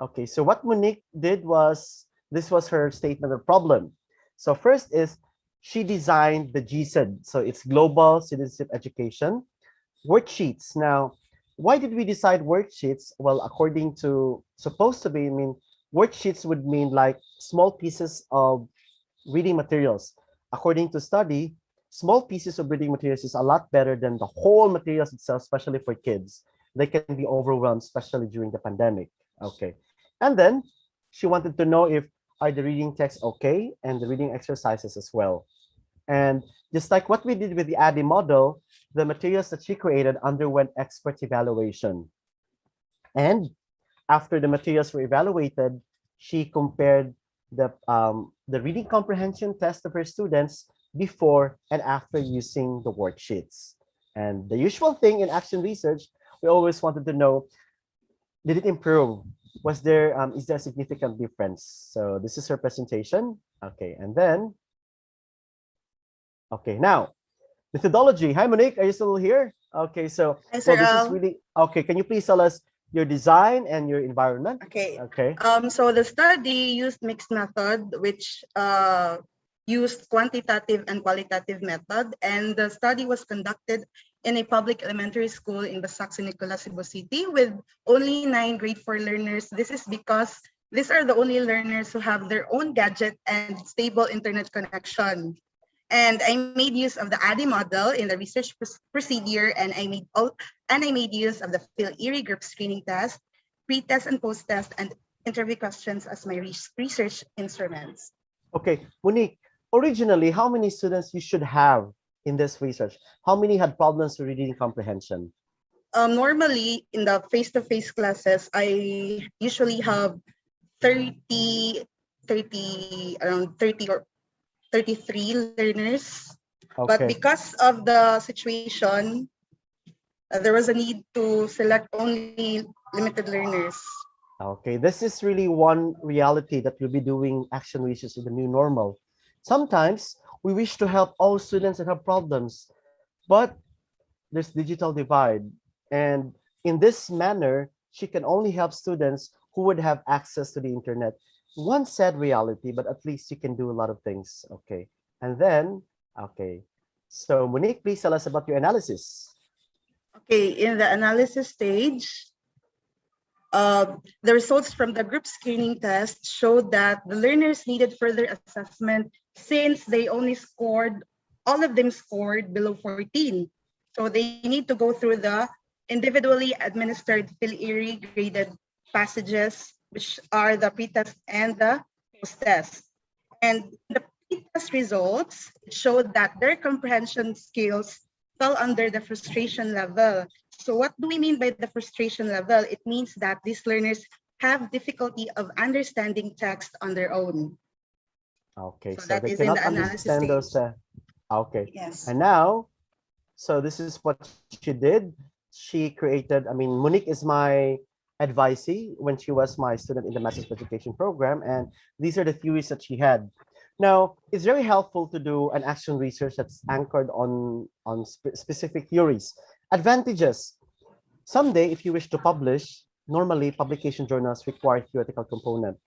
okay, so what Monique did was, this was her statement of problem. So first is, she designed the GSED. So it's Global Citizenship Education worksheets. Now, why did we decide worksheets? Well, according to, supposed to be, I mean, worksheets would mean like small pieces of reading materials. According to study, small pieces of reading materials is a lot better than the whole materials itself, especially for kids. They can be overwhelmed, especially during the pandemic. Okay. And then she wanted to know if are the reading texts okay and the reading exercises as well. And just like what we did with the ADDIE model, the materials that she created underwent expert evaluation. And after the materials were evaluated, she compared the reading comprehension test of her students before and after using the worksheets. And the usual thing in action research, we always wanted to know, did it improve? Was there, is there a significant difference? So this is her presentation. Okay, and then, okay, now, methodology. Hi, Monique, are you still here? Okay, so, Hi, well, Sir this is Al. really, okay, can you please tell us your design and your environment? Okay. Okay. So the study used mixed method, which used quantitative and qualitative method, and the study was conducted in a public elementary school in Basak, Nicolas, Cebu City, with only 9 grade 4 learners. This is because these are the only learners who have their own gadget and stable internet connection. And I made use of the ADDIE model in the research procedure, and I made use of the Phil-Erie group screening test, pre-test and post-test, and interview questions as my research instruments. Okay, Monique, originally, how many students you should have in this research? How many had problems with reading comprehension? Normally, in the face-to-face classes, I usually have 30, 30, around 30 or 33 learners. But Okay. because of the situation, there was a need to select only limited learners. Okay, this is really one reality that we'll be doing action research in the new normal. Sometimes we wish to help all students that have problems, but there's digital divide. And in this manner, she can only help students who would have access to the internet. One sad reality, but at least you can do a lot of things. Okay. And then, okay. So Monique, please tell us about your analysis. Okay, in the analysis stage, the results from the group screening test showed that the learners needed further assessment since they only scored, all of them scored below 14. So they need to go through the individually administered Phil-Erie graded passages, which are the pretest and the post-test. And the pretest results showed that their comprehension skills fell under the frustration level. So what do we mean by the frustration level? It means that these learners have difficulty of understanding text on their own. Okay, So so that they is in cannot the analysis understand stage. those. Okay, Yes. and now, so this is what she did. She created, I mean, Monique is my advisee when she was my student in the Master's Education program, and these are the theories that she had. Now, it's very helpful to do an action research that's anchored on specific theories. Advantages. Someday, if you wish to publish, normally publication journals require theoretical component.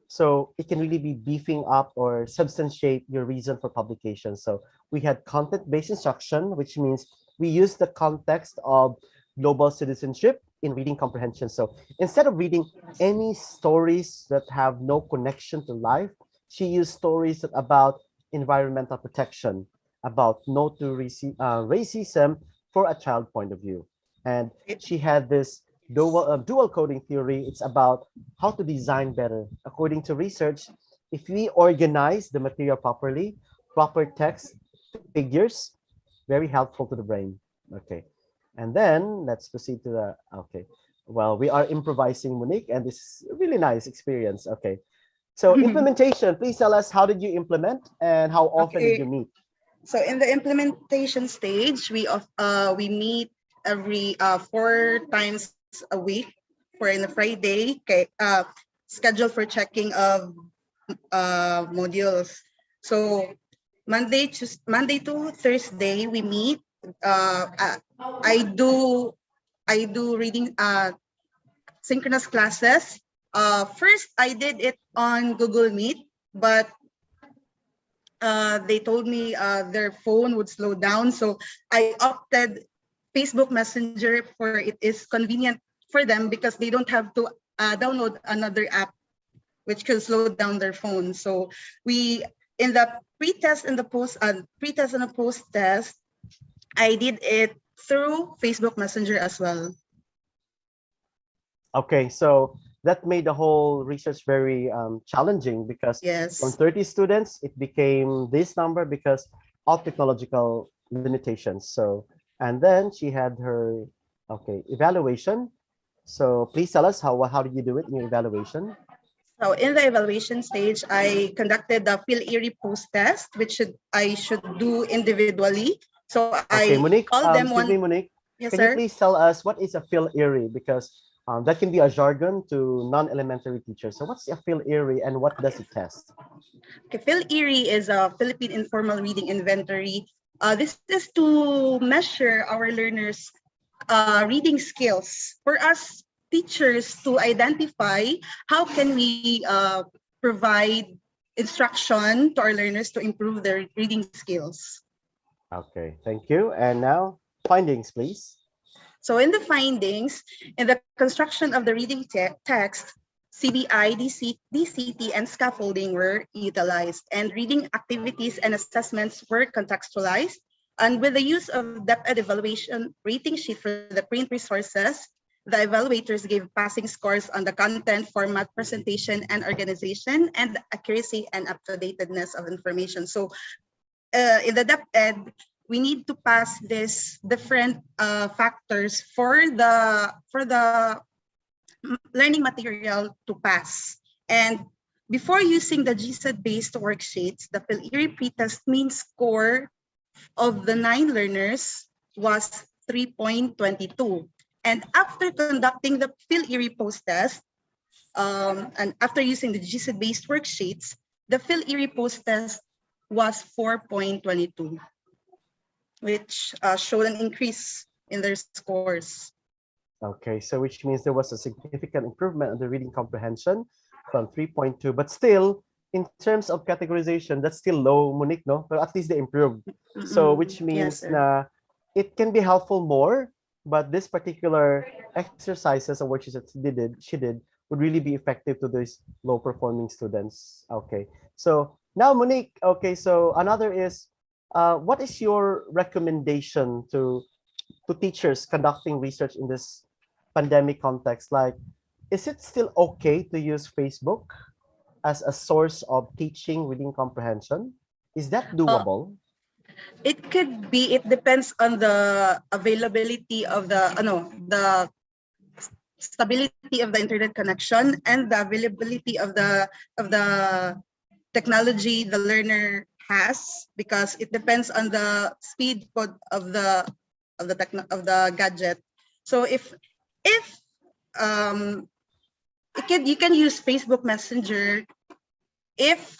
So it can really be beefing up or substantiate your reason for publication. So we had content-based instruction, which means we use the context of global citizenship in reading comprehension. So instead of reading any stories that have no connection to life, she used stories about environmental protection, about no to racism for a child point of view. And she had this dual coding theory. It's about how to design better. According to research, if we organize the material properly, proper text, figures, very helpful to the brain. Okay. And then let's proceed to the, okay. Well, we are improvising, Monique, and this is a really nice experience. Okay. So implementation, please tell us, how did you implement and how often did you meet? So in the implementation stage, we meet every 4 times a week for in a Friday, okay, scheduled for checking of modules. So Monday to Thursday we meet. I do reading synchronous classes. First I did it on Google Meet, but they told me their phone would slow down, so I opted Facebook Messenger for it is convenient for them because they don't have to download another app which could slow down their phone. So we in the pre-test and the post-test, I did it through Facebook Messenger as well. Okay, so that made the whole research very challenging because from 30 students, it became this number because of technological limitations. So, and then she had her, okay, evaluation. So please tell us how did you do it in your evaluation? So in the evaluation stage, I conducted the Phil-Erie post-test, which I should do individually. So Okay, I Monique, called them excuse one. me, Monique. Yes, Can you sir. please tell us what is a Phil-Erie? Because that can be a jargon to non-elementary teachers. So what's a Phil-Erie and what does it test? Okay, Phil-Erie is a Philippine Informal Reading Inventory. This is to measure our learners' reading skills. For us teachers to identify how can we provide instruction to our learners to improve their reading skills. Okay, thank you. And now findings, please. So in the findings, in the construction of the reading text, CBI, DCT, and scaffolding were utilized, and reading activities and assessments were contextualized. And with the use of depth evaluation rating sheet for the print resources, The evaluators gave passing scores on the content, format, presentation, and organization, and accuracy and up-to-datedness of information. So in the depth ed, we need to pass these different factors for the learning material to pass. And before using the GSED-based worksheets, the PhilErie pretest mean score of the 9 learners was 3.22. And after conducting the PhilErie post-test, and after using the GSED-based worksheets, the PhilErie post-test was 4.22, which showed an increase in their scores. Okay, so which means there was a significant improvement in the reading comprehension from 3.2, but still, in terms of categorization, that's still low, Monique, no? But at least they improved. So which means Yes, it can be helpful more, but this particular exercises or worksheets that she did would really be effective to those low performing students. Okay, so now Monique, okay, so another is, what is your recommendation to teachers conducting research in this pandemic context? Like, is it still okay to use Facebook as a source of teaching reading comprehension? Is that doable? It could be. It depends on the availability of the stability of the internet connection and the availability of the technology the learner has, because it depends on the speed of the gadget. So if you can use Facebook Messenger if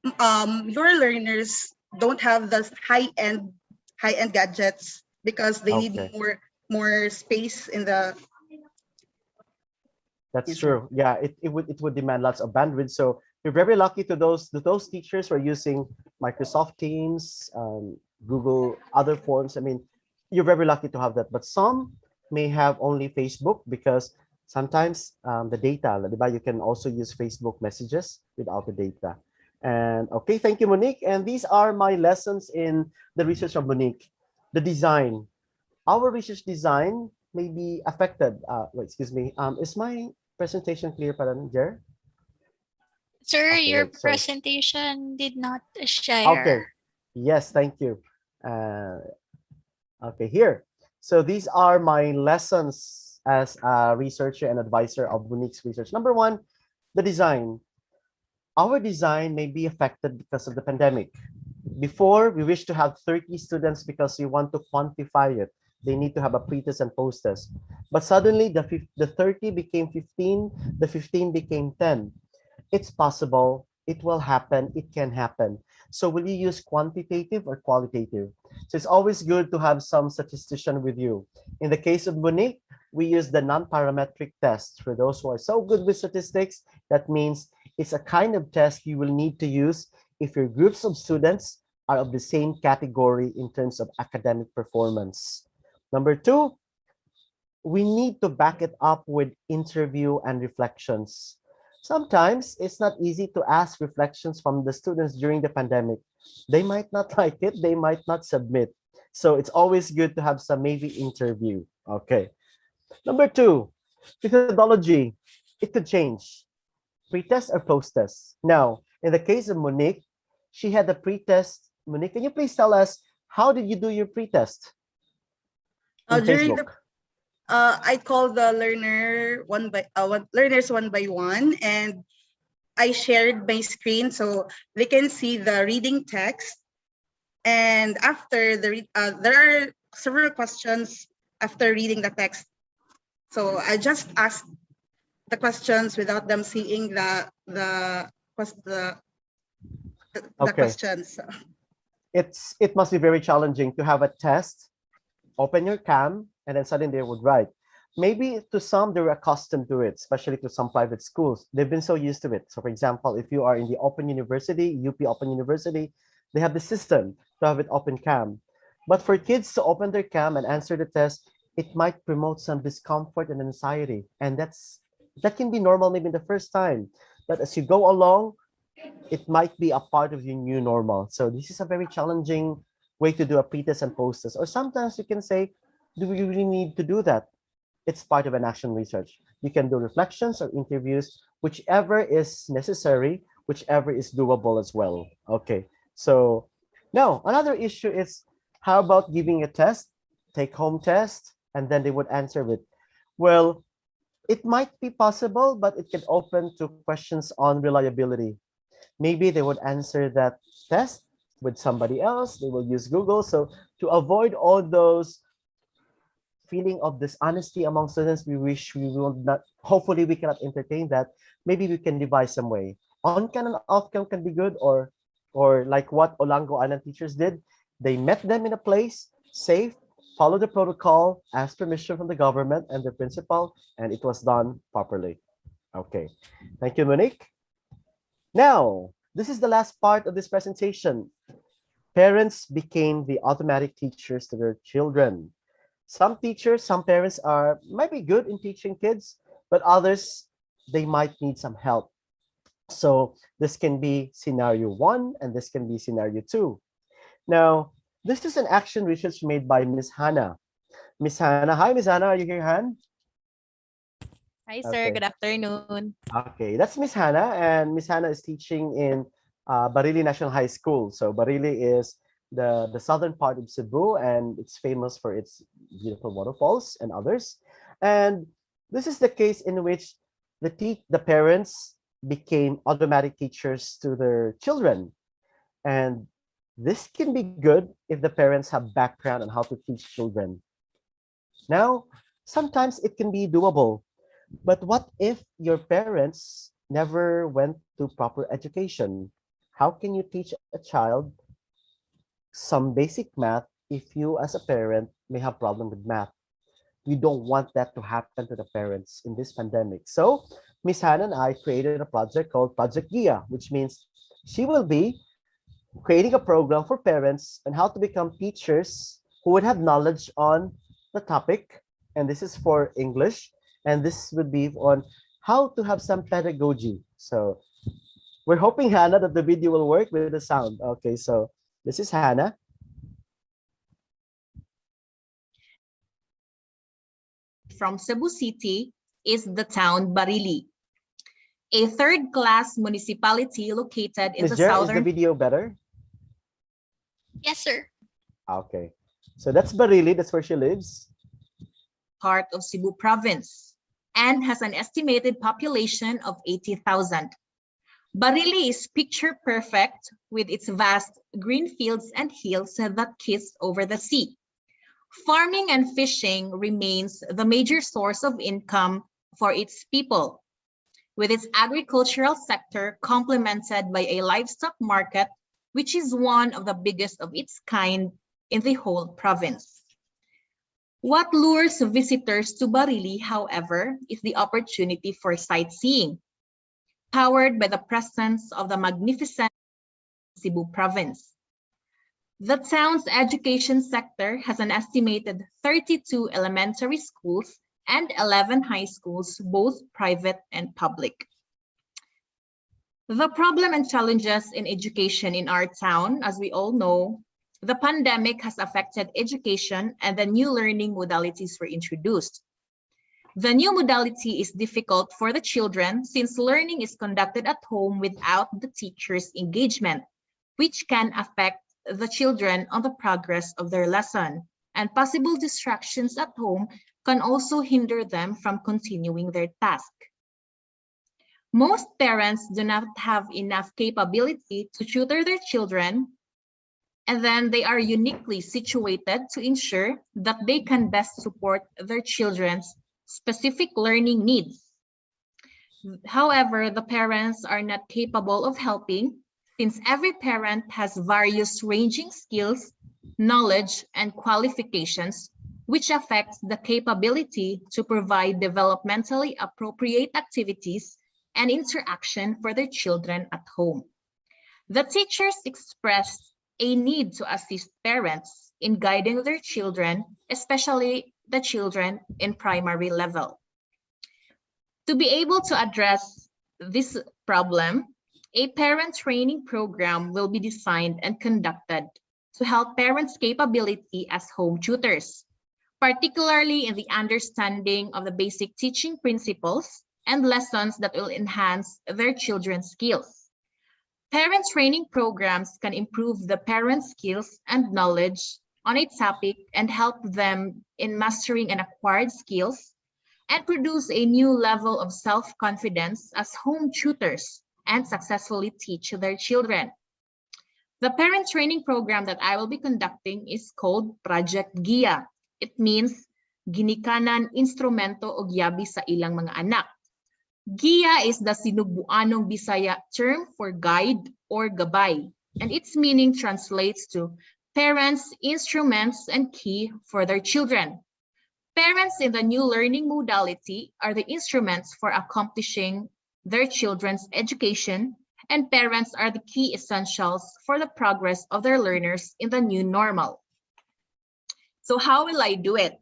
your learners don't have the high-end gadgets, because they need Okay. more space in the. That's Yes, sir. true. Yeah, it would demand lots of bandwidth. So you're very lucky to those teachers who are using Microsoft Teams, Google, other forms. I mean, you're very lucky to have that. But some may have only Facebook, because sometimes the data, diba, you can also use Facebook messages without the data. And okay, thank you, Monique. And these are my lessons in the research of Monique. The design. Our research design may be affected. Wait, excuse me. Is my presentation clear, Jer? Sir, Okay, your wait. So, presentation did not okay. share. Yes, thank you. Okay, here. So these are my lessons as a researcher and advisor of Monique's research. Number one, the design. Our design may be affected because of the pandemic. Before, we wish to have 30 students because we want to quantify it. They need to have a pre-test and post-test. But suddenly, the 30 became 15, the 15 became 10. It's possible, it will happen, it can happen. So will you use quantitative or qualitative? So it's always good to have some statistician with you. In the case of Monique, we use the non-parametric test. For those who are so good with statistics, that means it's a kind of test you will need to use if your groups of students are of the same category in terms of academic performance. Number two, we need to back it up with interview and reflections. Sometimes it's not easy to ask reflections from the students during the pandemic. They might not like it, they might not submit. So it's always good to have some maybe interview. Okay. Number two, methodology. It could change. Pre-test or post-test. Now, in the case of Monique, she had a pre-test. Monique, can you please tell us, how did you do your pre-test in During Facebook? I call the learners one by one, and I shared my screen so they can see the reading text. And after there are several questions after reading the text. So I just asked the questions without them seeing the Okay. questions. It must be very challenging to have a test, open your cam, and then suddenly they would write. Maybe to some, they're accustomed to it, especially to some private schools. They've been so used to it. So for example, if you are in the Open University, UP Open University, they have the system to have it open cam. But for kids to open their cam and answer the test, it might promote some discomfort and anxiety. And that can be normal maybe the first time. But as you go along, it might be a part of your new normal. So this is a very challenging way to do a pre-test and post-test. Or sometimes you can say, do we really need to do that? it's part of an action research. You can do reflections or interviews, whichever is necessary, whichever is doable as well. Okay, so now another issue is, how about giving a test, take home test, and then they would answer it? Well, it might be possible, but it can open to questions on reliability. Maybe they would answer that test with somebody else. They will use Google. So to avoid all those feeling of dishonesty among students, we wish we will not, hopefully we cannot entertain that. Maybe we can devise some way. On-cam and off-cam can be good, or like what Olango Island teachers did. They met them in a place, safe, follow the protocol, ask permission from the government and the principal, and it was done properly. Okay, thank you, Monique. Now, this is the last part of this presentation. Parents became the automatic teachers to their children. Some teachers, some parents might be good in teaching kids, but others, they might need some help. So this can be scenario 1 and this can be scenario 2. Now, this is an action research made by Miss Hannah. Miss Hannah, hi Miss Hannah, are you here, Han? Hi, sir. Okay. Good afternoon. Okay, that's Miss Hannah, and Miss Hannah is teaching in Barili National High School. So Barili is the southern part of Cebu, and it's famous for its beautiful waterfalls and others. And this is the case in which the parents became automatic teachers to their children. And this can be good if the parents have background on how to teach children. Now, sometimes it can be doable. But what if your parents never went to proper education? How can you teach a child some basic math if you as a parent may have problem with math? We don't want that to happen to the parents in this pandemic. So Miss Hannah and I created a project called Project GIA, which means she will be creating a program for parents on how to become teachers who would have knowledge on the topic. And this is for English. And this would be on how to have some pedagogy. So we're hoping, Hannah, that the video will work with the sound. Okay, so this is Hannah. From Cebu City is the town Barili, a third-class municipality located in Ms. the Jer, southern... is the video better? Yes, sir. Okay, so that's Barili, that's where she lives. Part of Cebu province and has an estimated population of 80,000. Barili is picture perfect with its vast green fields and hills that kiss over the sea. Farming and fishing remains the major source of income for its people, with its agricultural sector complemented by a livestock market, which is one of the biggest of its kind in the whole province. What lures visitors to Barili, however, is the opportunity for sightseeing, powered by the presence of the magnificent Cebu province. The town's education sector has an estimated 32 elementary schools and 11 high schools, both private and public. The problem and challenges in education in our town, as we all know, the pandemic has affected education and the new learning modalities were introduced. The new modality is difficult for the children since learning is conducted at home without the teacher's engagement, which can affect the children on the progress of their lesson, and possible distractions at home can also hinder them from continuing their task. Most parents do not have enough capability to tutor their children, and then they are uniquely situated to ensure that they can best support their children's specific learning needs. However, the parents are not capable of helping since every parent has various ranging skills, knowledge, and qualifications, which affects the capability to provide developmentally appropriate activities and interaction for their children at home. The teachers expressed a need to assist parents in guiding their children, especially the children in primary level. To be able to address this problem, a parent training program will be designed and conducted to help parents' capability as home tutors. particularly in the understanding of the basic teaching principles and lessons that will enhance their children's skills. Parent training programs can improve the parents' skills and knowledge on a topic and help them in mastering and acquired skills and produce a new level of self-confidence as home tutors and successfully teach their children. The parent training program that I will be conducting is called Project GIA. It means Ginikanan Instrumento o Giyabi sa Ilang Mga Anak. GIA is the Sinubuanong Bisaya term for guide or gabay, and its meaning translates to parents, instruments, and key for their children. Parents in the new learning modality are the instruments for accomplishing their children's education, and parents are the key essentials for the progress of their learners in the new normal. So how will I do it?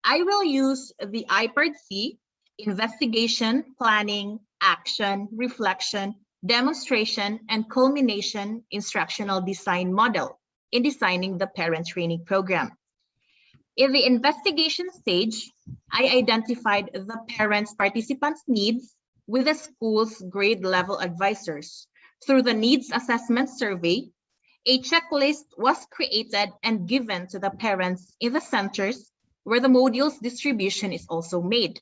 I will use the IPARD-C, investigation, planning, action, reflection, demonstration, and culmination instructional design model in designing the parent training program. In the investigation stage, I identified the parents' participants' needs with the school's grade level advisors. Through the needs assessment survey, a checklist was created and given to the parents in the centers where the modules distribution is also made.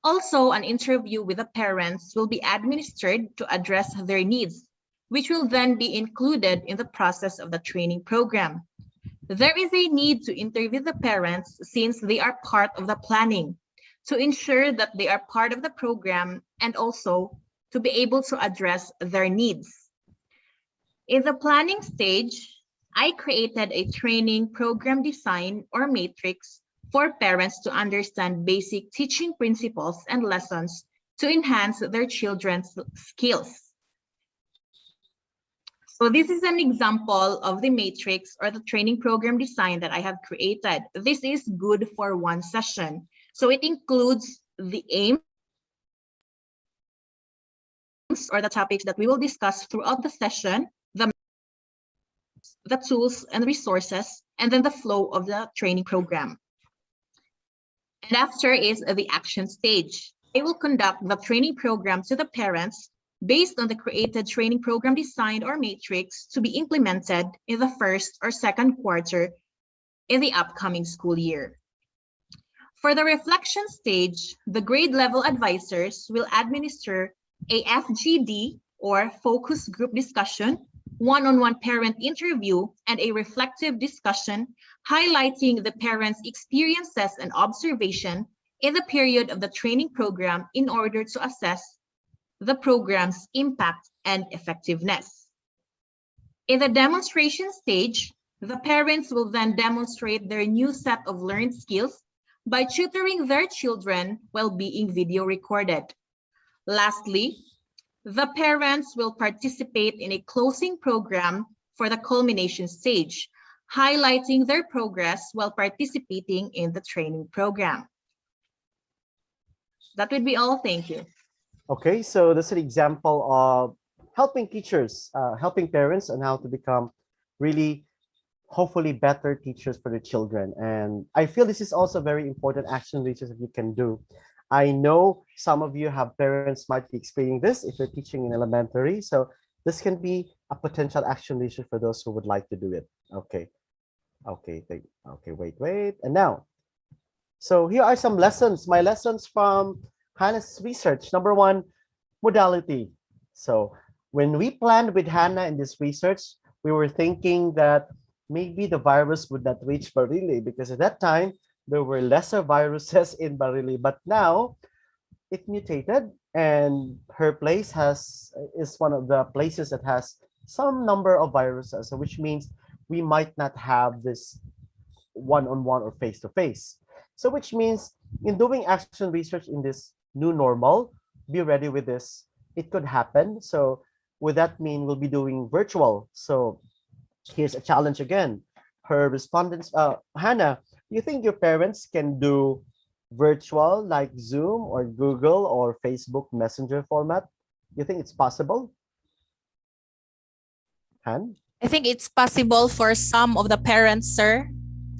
Also, an interview with the parents will be administered to address their needs, which will then be included in the process of the training program. There is a need to interview the parents since they are part of the planning, to ensure that they are part of the program and also to be able to address their needs. In the planning stage, I created a training program design or matrix for parents to understand basic teaching principles and lessons to enhance their children's skills. So this is an example of the matrix or the training program design that I have created. This is good for one session. So it includes the aims or the topics that we will discuss throughout the session, the tools and resources, and then the flow of the training program. And after is the action stage. I will conduct the training program to the parents based on the created training program design or matrix to be implemented in the first or second quarter in the upcoming school year. For the reflection stage, the grade level advisors will administer a FGD or focus group discussion, one-on-one parent interview, and a reflective discussion highlighting the parents' experiences and observation in the period of the training program in order to assess the program's impact and effectiveness. In the demonstration stage, the parents will then demonstrate their new set of learned skills by tutoring their children while being video recorded. Lastly, the parents will participate in a closing program for the culmination stage, highlighting their progress while participating in the training program. That would be all. Thank you. Okay, so this is an example of helping teachers, helping parents on how to become really, hopefully better teachers for the children. And I feel this is also very important action research that you can do. I know some of you have parents might be experiencing this if you're teaching in elementary. So this can be a potential action research for those who would like to do it. Okay. Okay, wait. And now, so here are some lessons, my lessons from Hannah's research. Number one, modality. So when we planned with Hannah in this research, we were thinking that maybe the virus would not reach Bareilly because at that time, there were lesser viruses in Bareilly, but now it mutated and her place is one of the places that has some number of viruses, so which means we might not have this one-on-one or face-to-face. So which means in doing action research in this new normal, be ready with this. It could happen. So with that mean we'll be doing virtual. So here's a challenge again. Her respondents, Hannah, do you think your parents can do virtual like Zoom or Google or Facebook Messenger format? You think it's possible? Han? I think it's possible for some of the parents, sir.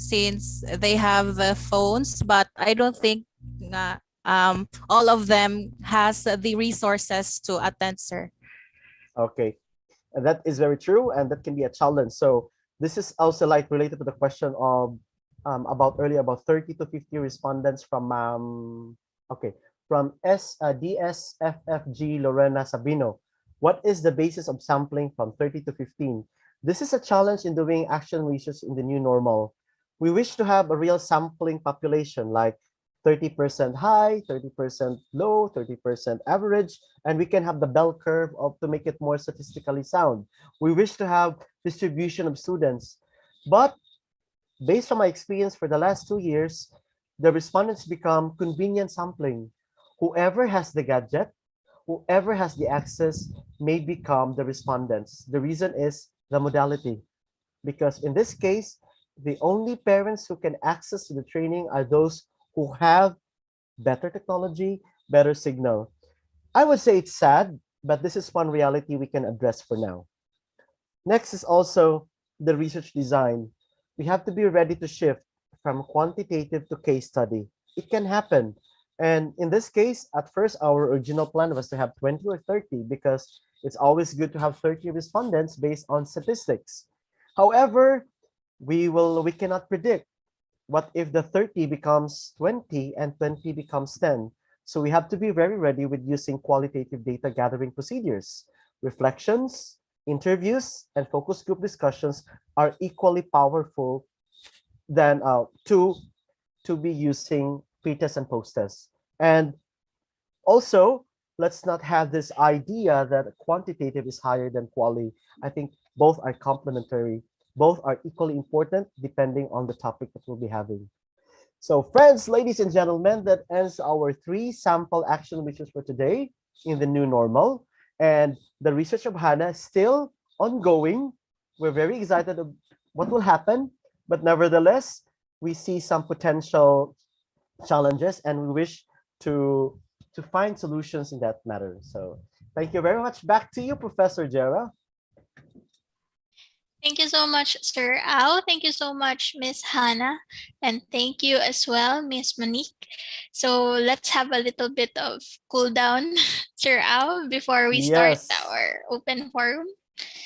since they have phones, but I don't think all of them has the resources to attend, sir. Okay, and that is very true, and that can be a challenge. So this is also like related to the question of about earlier about 30 to 50 respondents from okay, from DSFFG Lorena Sabino. What is the basis of sampling from 30 to 15? This is a challenge in doing action research in the new normal. We wish to have a real sampling population, like 30% high, 30% low, 30% average, and we can have the bell curve of to make it more statistically sound. We wish to have distribution of students, but based on my experience for the last 2 years, the respondents become convenient sampling. Whoever has the gadget, whoever has the access may become the respondents. The reason is the modality, because in this case, the only parents who can access the training are those who have better technology, better signal. I would say it's sad, but this is one reality we can address for now. Next is also the research design. We have to be ready to shift from quantitative to case study. It can happen. And in this case, at first, our original plan was to have 20 or 30 because it's always good to have 30 respondents based on statistics. However, we cannot predict. What if the 30 becomes 20 and 20 becomes 10? So we have to be very ready with using qualitative data gathering procedures. Reflections, interviews, and focus group discussions are equally powerful than to be using pre-test and post-test. And also, let's not have this idea that quantitative is higher than quality. I think both are complementary. Both are equally important depending on the topic that we'll be having. So friends, ladies and gentlemen, that ends our 3 sample action research for today in the new normal. And the research of Hannah is still ongoing. We're very excited of what will happen, but nevertheless, we see some potential challenges and we wish to find solutions in that matter. So thank you very much. Back to you, Professor Jera. Thank you so much, Sir Al. Thank you so much, Miss Hannah. And thank you as well, Miss Monique. So let's have a little bit of cool down, Sir Al, before we start Yes. our open forum.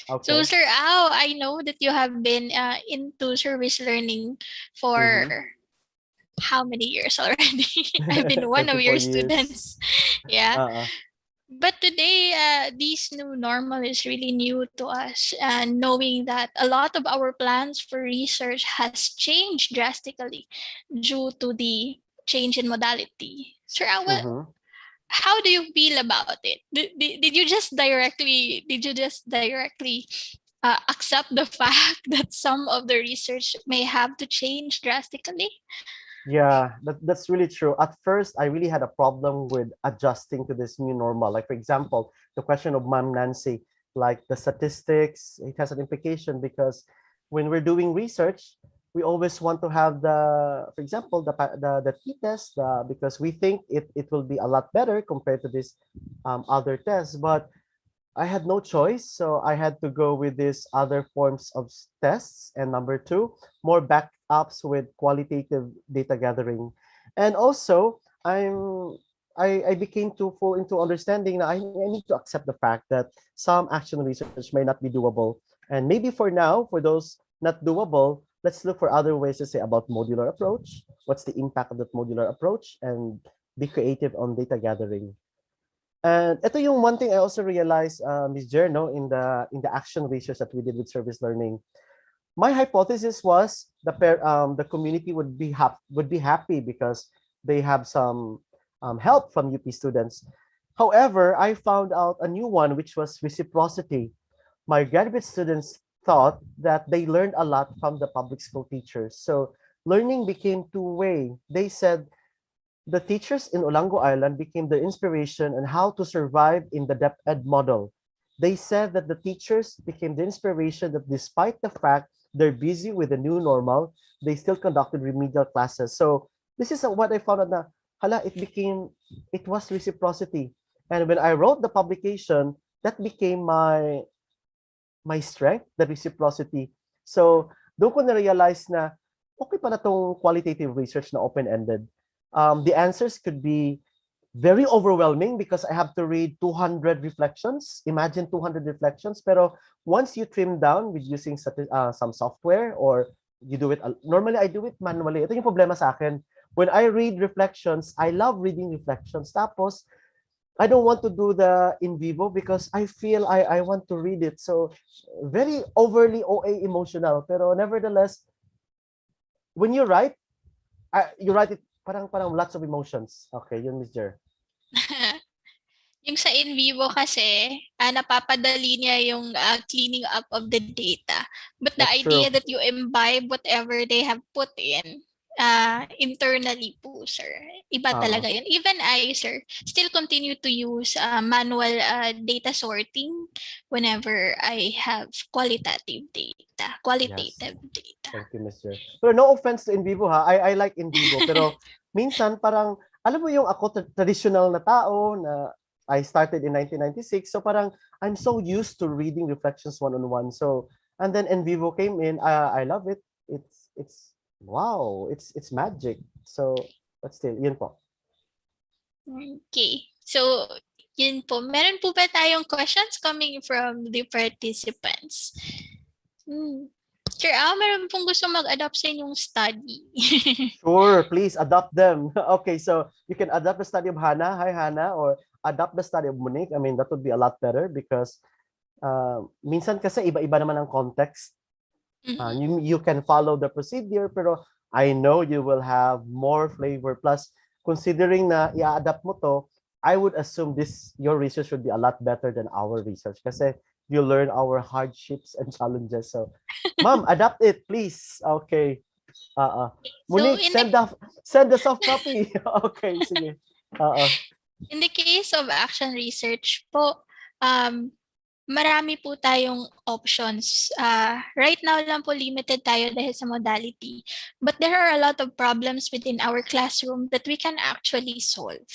Okay. So, Sir Al, I know that you have been into service learning for how many years already? I've been one of your 24 years. students. Yeah. But today, this new normal is really new to us, and knowing that a lot of our plans for research has changed drastically due to the change in modality. Sir, how do you feel about it? Did you just directly accept the fact that some of the research may have to change drastically? Yeah, that's really true. At first, I really had a problem with adjusting to this new normal. Like, for example, the question of Ma'am Nancy, like the statistics, it has an implication because when we're doing research, we always want to have for example, the t-test because we think it will be a lot better compared to this other tests. But I had no choice, so I had to go with these other forms of tests. And number 2, more backups with qualitative data gathering. And also, I became too full into understanding that I need to accept the fact that some action research may not be doable. And maybe for now, for those not doable, let's look for other ways to say about modular approach. What's the impact of that modular approach? And be creative on data gathering. And ito yung one thing I also realized, Ms. Jer, no, in the action research that we did with service learning. My hypothesis was the community would be happy because they have some help from UP students. However, I found out a new one, which was reciprocity. My graduate students thought that they learned a lot from the public school teachers. So learning became two-way. They said, the teachers in Olango Island became the inspiration on how to survive in the DepEd model. They said that the teachers became the inspiration that despite the fact they're busy with the new normal, they still conducted remedial classes. So this is what I found out na, it was reciprocity. And when I wrote the publication, that became my strength, the reciprocity. So doon ko na-realize na okay pa na tong qualitative research na open-ended. The answers could be very overwhelming because I have to read 200 reflections. Imagine 200 reflections. Pero once you trim down with using some software or you do it, normally I do it manually. Ito yung problema sa akin. When I read reflections, I love reading reflections. Tapos, I don't want to do the in vivo because I feel I want to read it. So, very overly OA emotional. Pero nevertheless, when you write it parang lots of emotions. Okay, yun, Miss Jer. Yung sa in vivo kasi, napapadali niya yung cleaning up of the data. But the idea that you imbibe whatever they have put in internally po, sir. Iba talaga yun. Even I, sir, still continue to use manual data sorting whenever I have qualitative data. Thank you, Mr. Pero no offense to in vivo ha. I like in vivo. Pero minsan parang, alam mo yung ako traditional na tao na I started in 1996. So parang I'm so used to reading reflections one-on-one. So, and then in vivo came in. I love it. It's wow. It's magic. So, but still, yun po. Okay. So, yun po. Meron po ba tayong questions coming from the participants? Sir Al, meron pong gusto mag-adopt sa inyong study. Sure, please adopt them. Okay, so you can adopt the study of Hannah. Hi, Hannah. Or adopt the study of Monique. I mean, that would be a lot better because minsan kasi iba-iba naman ang context. You can follow the procedure, pero I know you will have more flavor. Plus, considering na i-adapt mo to, I would assume your research would be a lot better than our research kasi you learn our hardships and challenges. So, ma'am, adapt it, please. Okay. Monique, send the soft copy. Okay, sige. In the case of action research po, marami po tayong options. Right now lang po limited tayo dahil sa modality. But there are a lot of problems within our classroom that we can actually solve.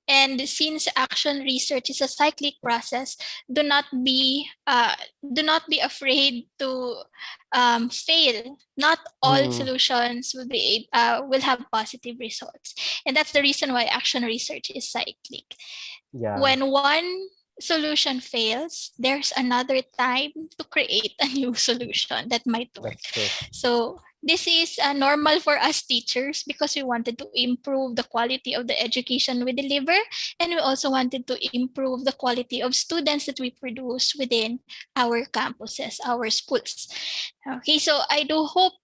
And since action research is a cyclic process, do not be afraid to fail. Not all solutions will have positive results. And that's the reason why action research is cyclic. Yeah. When one solution fails, there's another time to create a new solution that might work. So this is normal for us teachers because we wanted to improve the quality of the education we deliver, and we also wanted to improve the quality of students that we produce within our campuses, our schools. Okay, so I do hope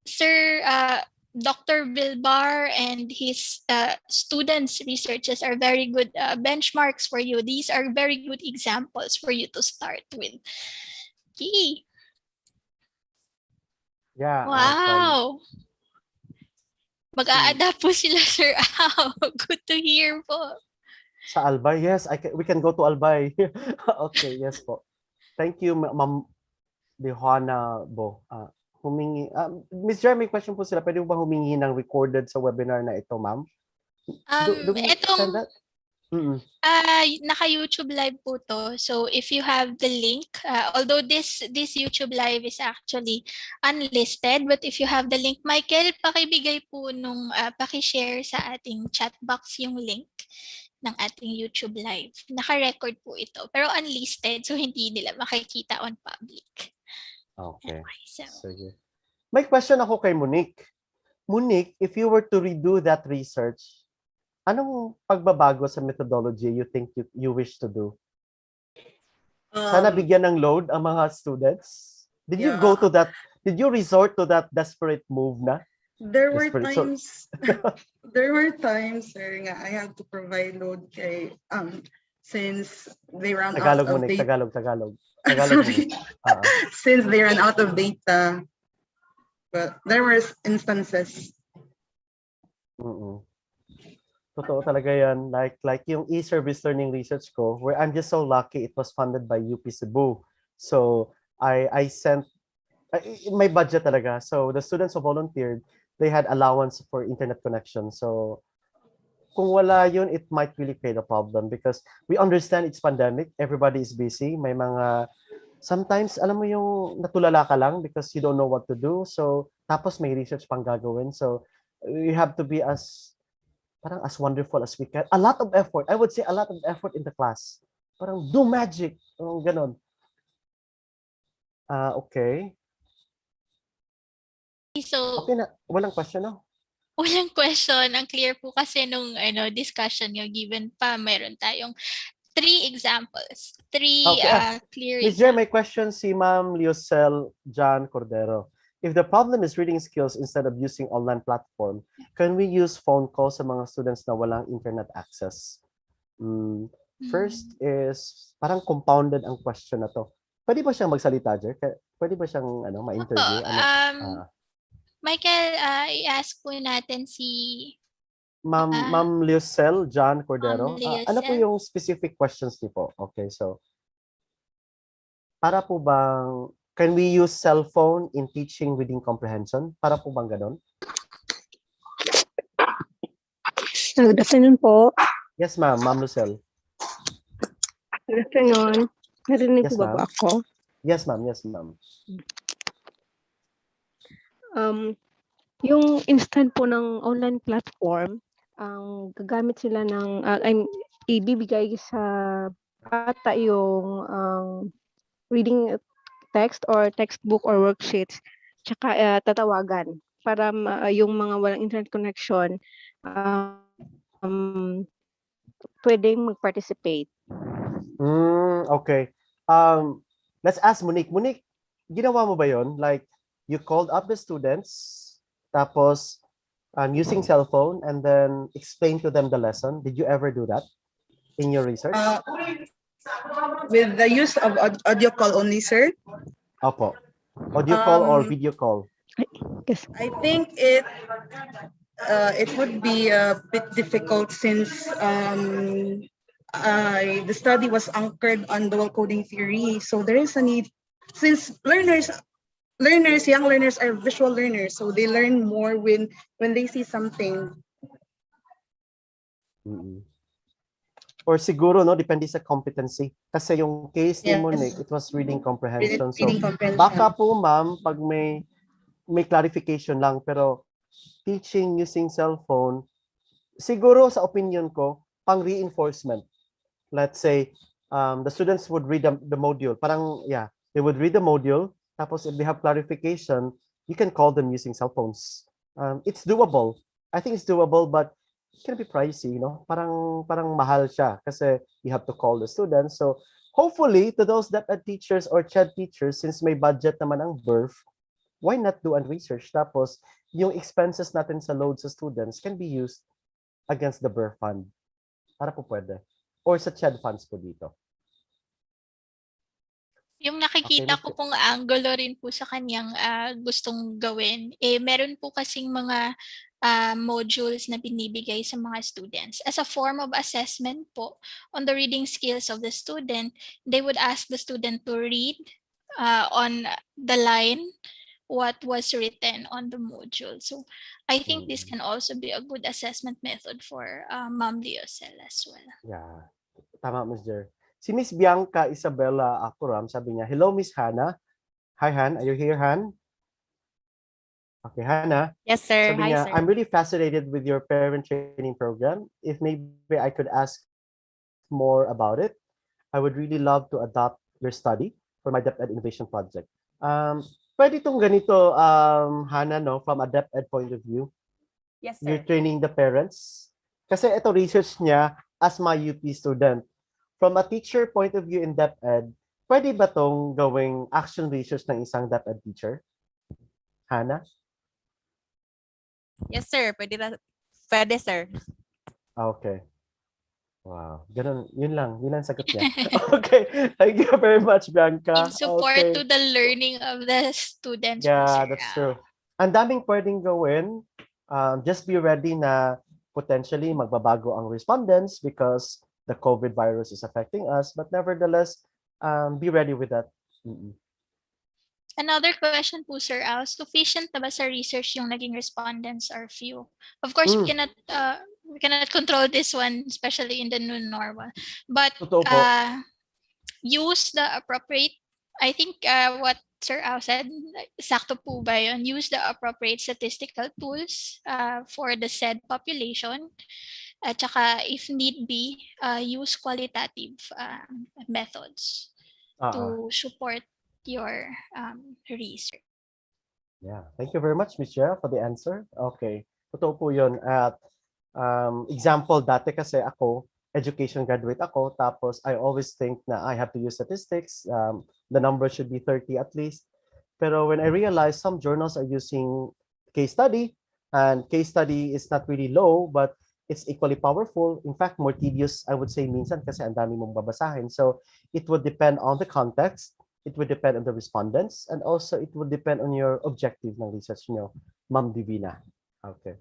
Sir Dr. Bilbar and his students' researches are very good benchmarks for you. These are very good examples for you to start with. Okay. Yeah. Wow. Mag-a-adapt po sila, Sir Al. Good to hear po. Sa Albay, yes. We can go to Albay. Okay, yes po. Thank you, Ma'am Johanna Bo. Humingi. Ms. Jer, may question po sila. Pwede ba humingi ng recorded sa webinar na ito, ma'am? Naka-YouTube live po to. So if you have the link, although this YouTube live is actually unlisted, but if you have the link, Michael, pakibigay po nung paki-share sa ating chat box yung link ng ating YouTube live. Naka-record po ito, pero unlisted, so hindi nila makikita on public. Okay. Sige. May question ako kay Monique. Monique, if you were to redo that research, anong pagbabago sa methodology you think you wish to do? Sana bigyan ng load ang mga students. Did you go to that? Did you resort to that desperate move na? There were times, sir, nga I had to provide load kay since they ran out of data. Tagalog. Sorry. Since they ran out of data, but there were instances. Totoo talaga yan. Like yung e-service learning research ko, where I'm just so lucky it was funded by UP Cebu. So I sent my budget talaga. So the students who volunteered, they had allowance for internet connection. So kung wala yun, it might really create a problem because we understand it's pandemic. Everybody is busy. May mga sometimes, alam mo yung natulala ka lang because you don't know what to do. So, tapos may research pang gagawin. So, you have to be parang as wonderful as we can. A lot of effort. I would say a lot of effort in the class. Parang do magic. Ganon. Okay. So, Okay na. Walang question, no? walang question. Ang clear po kasi nung discussion nyo, given pa, meron tayong 3 examples. 3 Okay. clear Ms. Jer, examples. may question si Ma'am Liosel John Cordero. If the problem is reading skills instead of using online platform, can we use phone calls sa mga students na walang internet access? First is, parang compounded ang question na to. Pwede ba siyang magsalita, Jer? Pwede ba siyang ma-interview? Michael, i-ask po natin si Ma'am Liosel John Cordero. Ano po Liosel. yung specific questions niyo po? Okay, so para po bang can we use cell phone in teaching reading comprehension? Para po bang ganon? Good afternoon po. Yes, ma'am. Ma'am Lucel. Good afternoon. Narinig Yes, po ba po ma'am. ako? Yes, ma'am. Yes, ma'am. Yung instant po ng online platform, ang gagamit sila ng ibibigay sa bata yung reading text or textbook or worksheets, tsaka tatawagan para yung mga walang internet connection pwedeng mag-participate. Okay. Let's ask Monique. Monique, ginawa mo ba yon? Like, you called up the students, tapos using cell phone, and then explain to them the lesson. Did you ever do that in your research? With the use of audio call only, sir? Opo. Audio call or video call? Yes. I think it would be a bit difficult since the study was anchored on dual coding theory. So there is a need, since young learners are visual learners, so they learn more when they see something. Or siguro, no, depende sa competency. Kasi yung case ni Yes. Monique, it was reading comprehension. So, Reading comprehension. baka po, ma'am, pag may clarification lang, pero teaching using cellphone, siguro sa opinion ko, pang reinforcement. Let's say, the students would read the module. Parang, yeah, they would read the module. Tapos, if they have clarification, you can call them using cell phones. It's doable. I think it's doable, but it can be pricey, you know? Parang mahal siya kasi you have to call the students. So, hopefully, to those DepEd teachers or CHED teachers, since may budget naman ang birth, why not do and research? Tapos, yung expenses natin sa load sa students can be used against the birth fund. Para po pwede. Or sa CHED funds po dito. Yung nakikita ko pong angulo rin po sa kanyang gustong gawin, meron po kasing mga modules na binibigay sa mga students. As a form of assessment po on the reading skills of the student, they would ask the student to read on the line what was written on the module. So I think this can also be a good assessment method for Ma'am Liosel as well. Yeah, tama, Ms. Jer. Si Miss Bianca Isabella Akuram, sabi niya, hello, Miss Hannah. Hi, Han. Are you here, Han? Okay, Hannah. Yes, sir. Sabi Hi, niya, sir. I'm really fascinated with your parent training program. If maybe I could ask more about it, I would really love to adopt your study for my DepEd Innovation Project. Pwede itong ganito, Hannah, no, from a DepEd point of view. Yes, sir. You're training the parents. Kasi ito research niya as my UP student. From a teacher point of view in DepEd, pwede ba itong gawing action research ng isang DepEd teacher? Hannah? Yes, sir. Pwede, sir. Okay. Wow. Ganun, yun lang sagot niya. Okay. Thank you very much, Bianca. In support Okay. to the learning of the students. Yeah, that's true. Ang daming pwedeng gawin. Just be ready na potentially magbabago ang respondents because the COVID virus is affecting us, but nevertheless, be ready with that. Another question po, Sir Al, sufficient na ba sa research yung naging respondents are few? Of course, we cannot control this one, especially in the new normal. But use the appropriate I think what Sir Au said, sakto po ba yun? Use the appropriate statistical tools for the said population. At saka, if need be, use qualitative methods to support your research. Yeah, thank you very much, Miss Jera, for the answer. Okay, totoo po yun. At example, dati kasi ako, education graduate ako, tapos I always think na I have to use statistics. The number should be 30 at least. Pero when I realized some journals are using case study, and case study is not really low, but it's equally powerful. In fact, more tedious, I would say, minsan kasi ang dami mong babasahin. So it would depend on the context. It would depend on the respondents, and also it would depend on your objective ng research nyo, Ma'am Divina. Okay.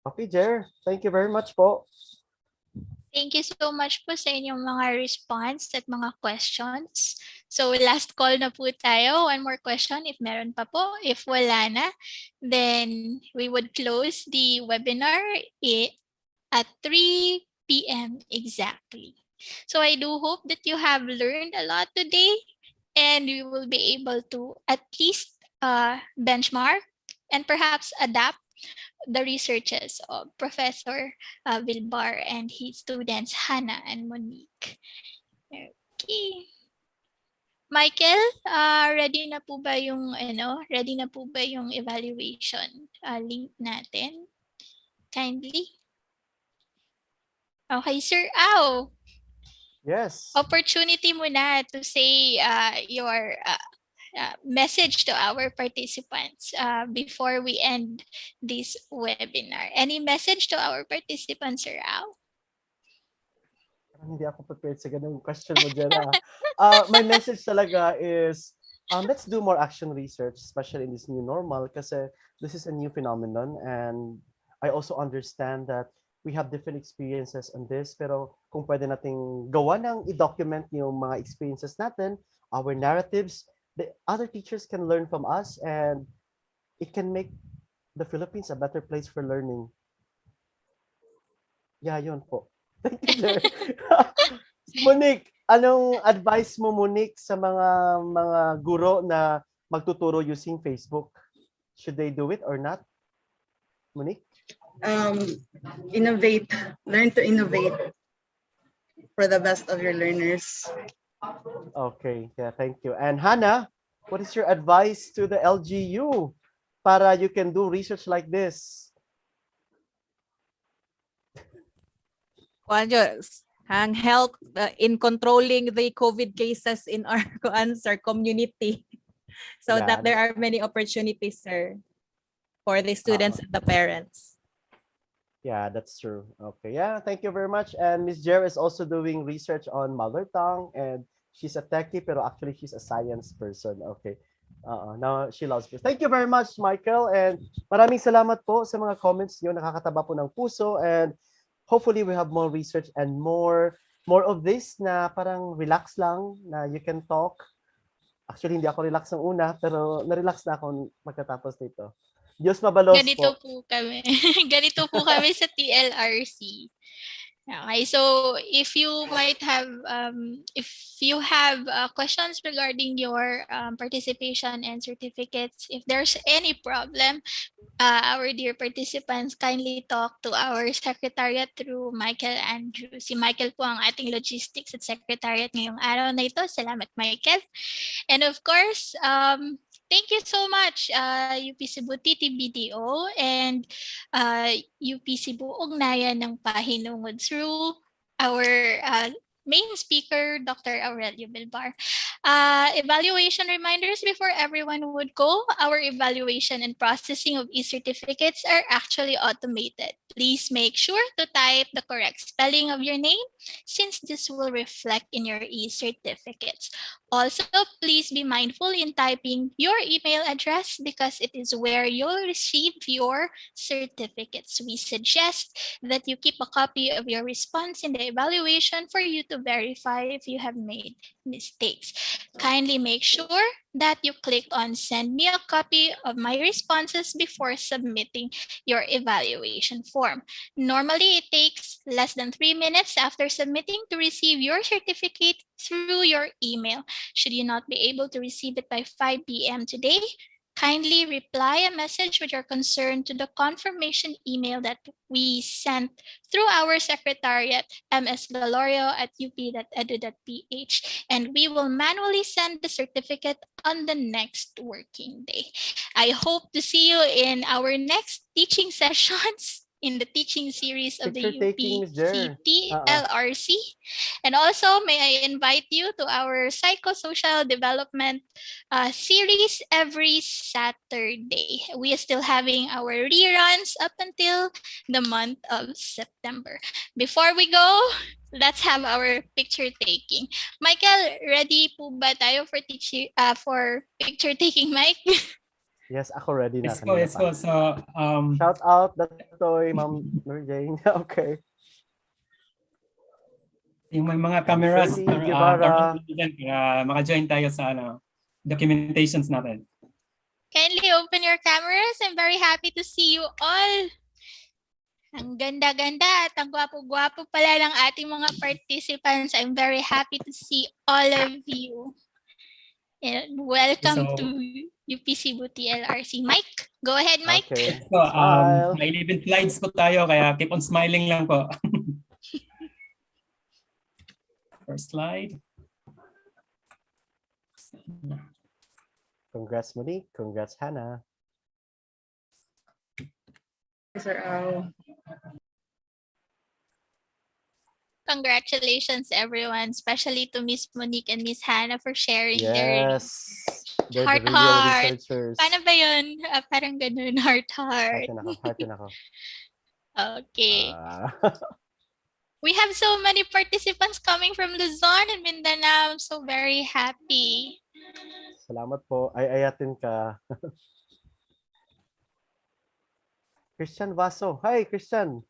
Okay, Jer. Thank you very much po. Thank you so much po sa inyong mga response at mga questions. So last call na po tayo. One more question if meron pa po. If wala na, then we would close the webinar at 3 p.m. exactly. So I do hope that you have learned a lot today and you will be able to at least benchmark and perhaps adapt the researches of Professor Vilbar and his students Hannah and Monique. Okay. Michael, ready na po ba yung evaluation link natin? Kindly. Okay, Sir Au. Yes. Opportunity muna to say your message to our participants before we end this webinar. Any message to our participants, Sir Au? Hindi ako prepared sa ganung question mo, Jera. My message talaga is, let's do more action research, especially in this new normal, kasi this is a new phenomenon, and I also understand that we have different experiences on this, pero kung pwede nating gawa ng i-document yung mga experiences natin, our narratives, the other teachers can learn from us, and it can make the Philippines a better place for learning. Yeah, yun po. Thank you, Jer. Monique, anong advice mo, Monique, sa mga guro na magtuturo using Facebook? Should they do it or not? Monique? Innovate. Learn to innovate for the best of your learners. Okay, yeah, thank you. And Hannah, what is your advice to the LGU para you can do research like this? Ang help in controlling the COVID cases in our community, so that there are many opportunities, sir, for the students and the parents. Yeah, that's true. Okay, yeah, thank you very much. And Miss Jer is also doing research on mother tongue, and she's a techie, pero actually she's a science person. Okay. Now she loves this. Thank you very much, Michael. And maraming salamat po sa mga comments niyo. Nakakataba po ng puso. And hopefully we have more research and more of this na parang relax lang, na you can talk. Actually, hindi ako relax ng una, pero na-relax na ako magkatapos nito. Diyos mabalos Ganito po kami. Ganito po kami sa TLRC. Okay, so if you have questions regarding your participation and certificates, if there's any problem, our dear participants, kindly talk to our secretariat through Michael Andrew. Si Michael po ang ating logistics at secretariat ngayong araw na ito. Salamat, Michael. And of course, thank you so much, UP Cebu TTBDO and UP Cebu Ugnayan ng Pahinungod through our main speaker, Dr. Aurelio Gilbert. Evaluation reminders before everyone would go. Our evaluation and processing of e-certificates are actually automated. Please make sure to type the correct spelling of your name since this will reflect in your e-certificates. Also, please be mindful in typing your email address because it is where you'll receive your certificates. We suggest that you keep a copy of your response in the evaluation for you to verify if you have made mistakes. Kindly make sure that you click on send me a copy of my responses before submitting your evaluation form. Normally, it takes less than 3 minutes after submitting to receive your certificate through your email. Should you not be able to receive it by 5 p.m. today, kindly reply a message with your concern to the confirmation email that we sent through our secretariat, msgalorio@up.edu.ph, and we will manually send the certificate on the next working day. I hope to see you in our next teaching sessions in the teaching series of the Picture taking, Miss Jer. UPCT And also, may I invite you to our psychosocial development series every Saturday. We are still having our reruns up until the month of September. Before we go, let's have our picture taking. Michael, ready po ba tayo for for picture taking, Mike? Yes, ako ready na. Let's go. So, shout out the toy, Ma'am Jane. Okay. Yung may mga cameras, Guevara. maka-join tayo sa documentations natin. Kindly open your cameras. I'm very happy to see you all. Ang ganda-ganda at ang gwapo-gwapo pala ng ating mga participants. I'm very happy to see all of you. And welcome to UPC TLRC. Mike, go ahead, Mike. Okay. So, may 11 slides po tayo, kaya keep on smiling lang po. First slide. Congrats, Monique. Congrats, Hannah. Sir Congratulations, everyone, especially to Miss Monique and Miss Hannah for sharing Yes. their heart. Paano ba yun? Parang ganun, heart. Heart ako. Okay. We have so many participants coming from Luzon and Mindanao. I'm so very happy. Salamat po. Ay, ayatin ka. Christian Vaso. Hi, Christian.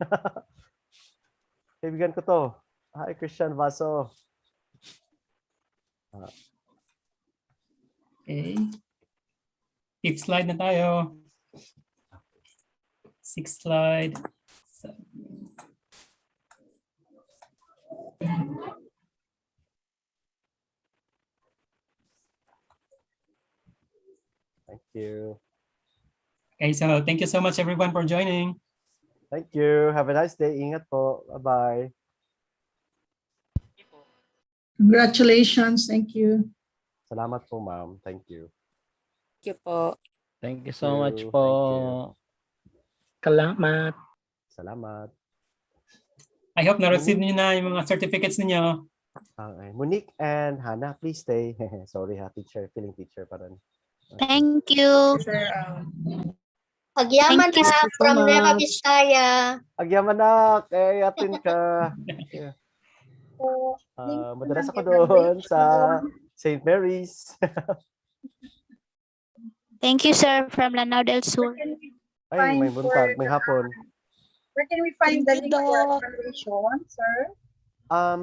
Kaibigan ko to. Hi, Christian Vaso. Okay. Fifth slide na tayo. Sixth slide. Thank you. Okay, so thank you so much everyone for joining. Thank you. Have a nice day. Ingat po. Bye-bye. Congratulations. Thank you. Salamat po, ma'am. Thank you. Thank you po. Thank you so much po. Salamat. Salamat. I hope na-receive niyo na yung mga certificates niyo. Okay. Monique and Hannah, please stay. Sorry ha, teacher. Feeling teacher pa rin. Thank you. Agyaman na from Nueva Vizcaya. Agyaman na. Ayatin ka. Yeah. Madalas ako doon sa St. Mary's. Thank you, sir, from Lanao del Sur. Ay, may buntag, may hapon. Where can we find the link for evaluation, sir?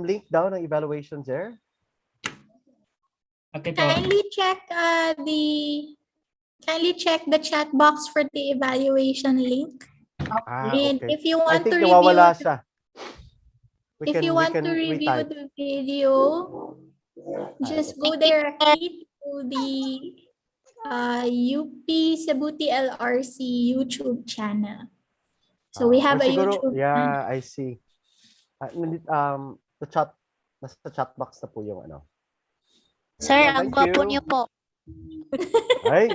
Link down ng evaluation, sir. Okay, Kindly check the chat box for the evaluation link. And Okay. if you want to review nawawala siya. If you want to review the video, just go directly to the UP Cebu TLRC YouTube channel. So we have a YouTube channel. I see. The chat, nasa chat box na po yung ano. Sir, ang gwapo niyo po. Ay,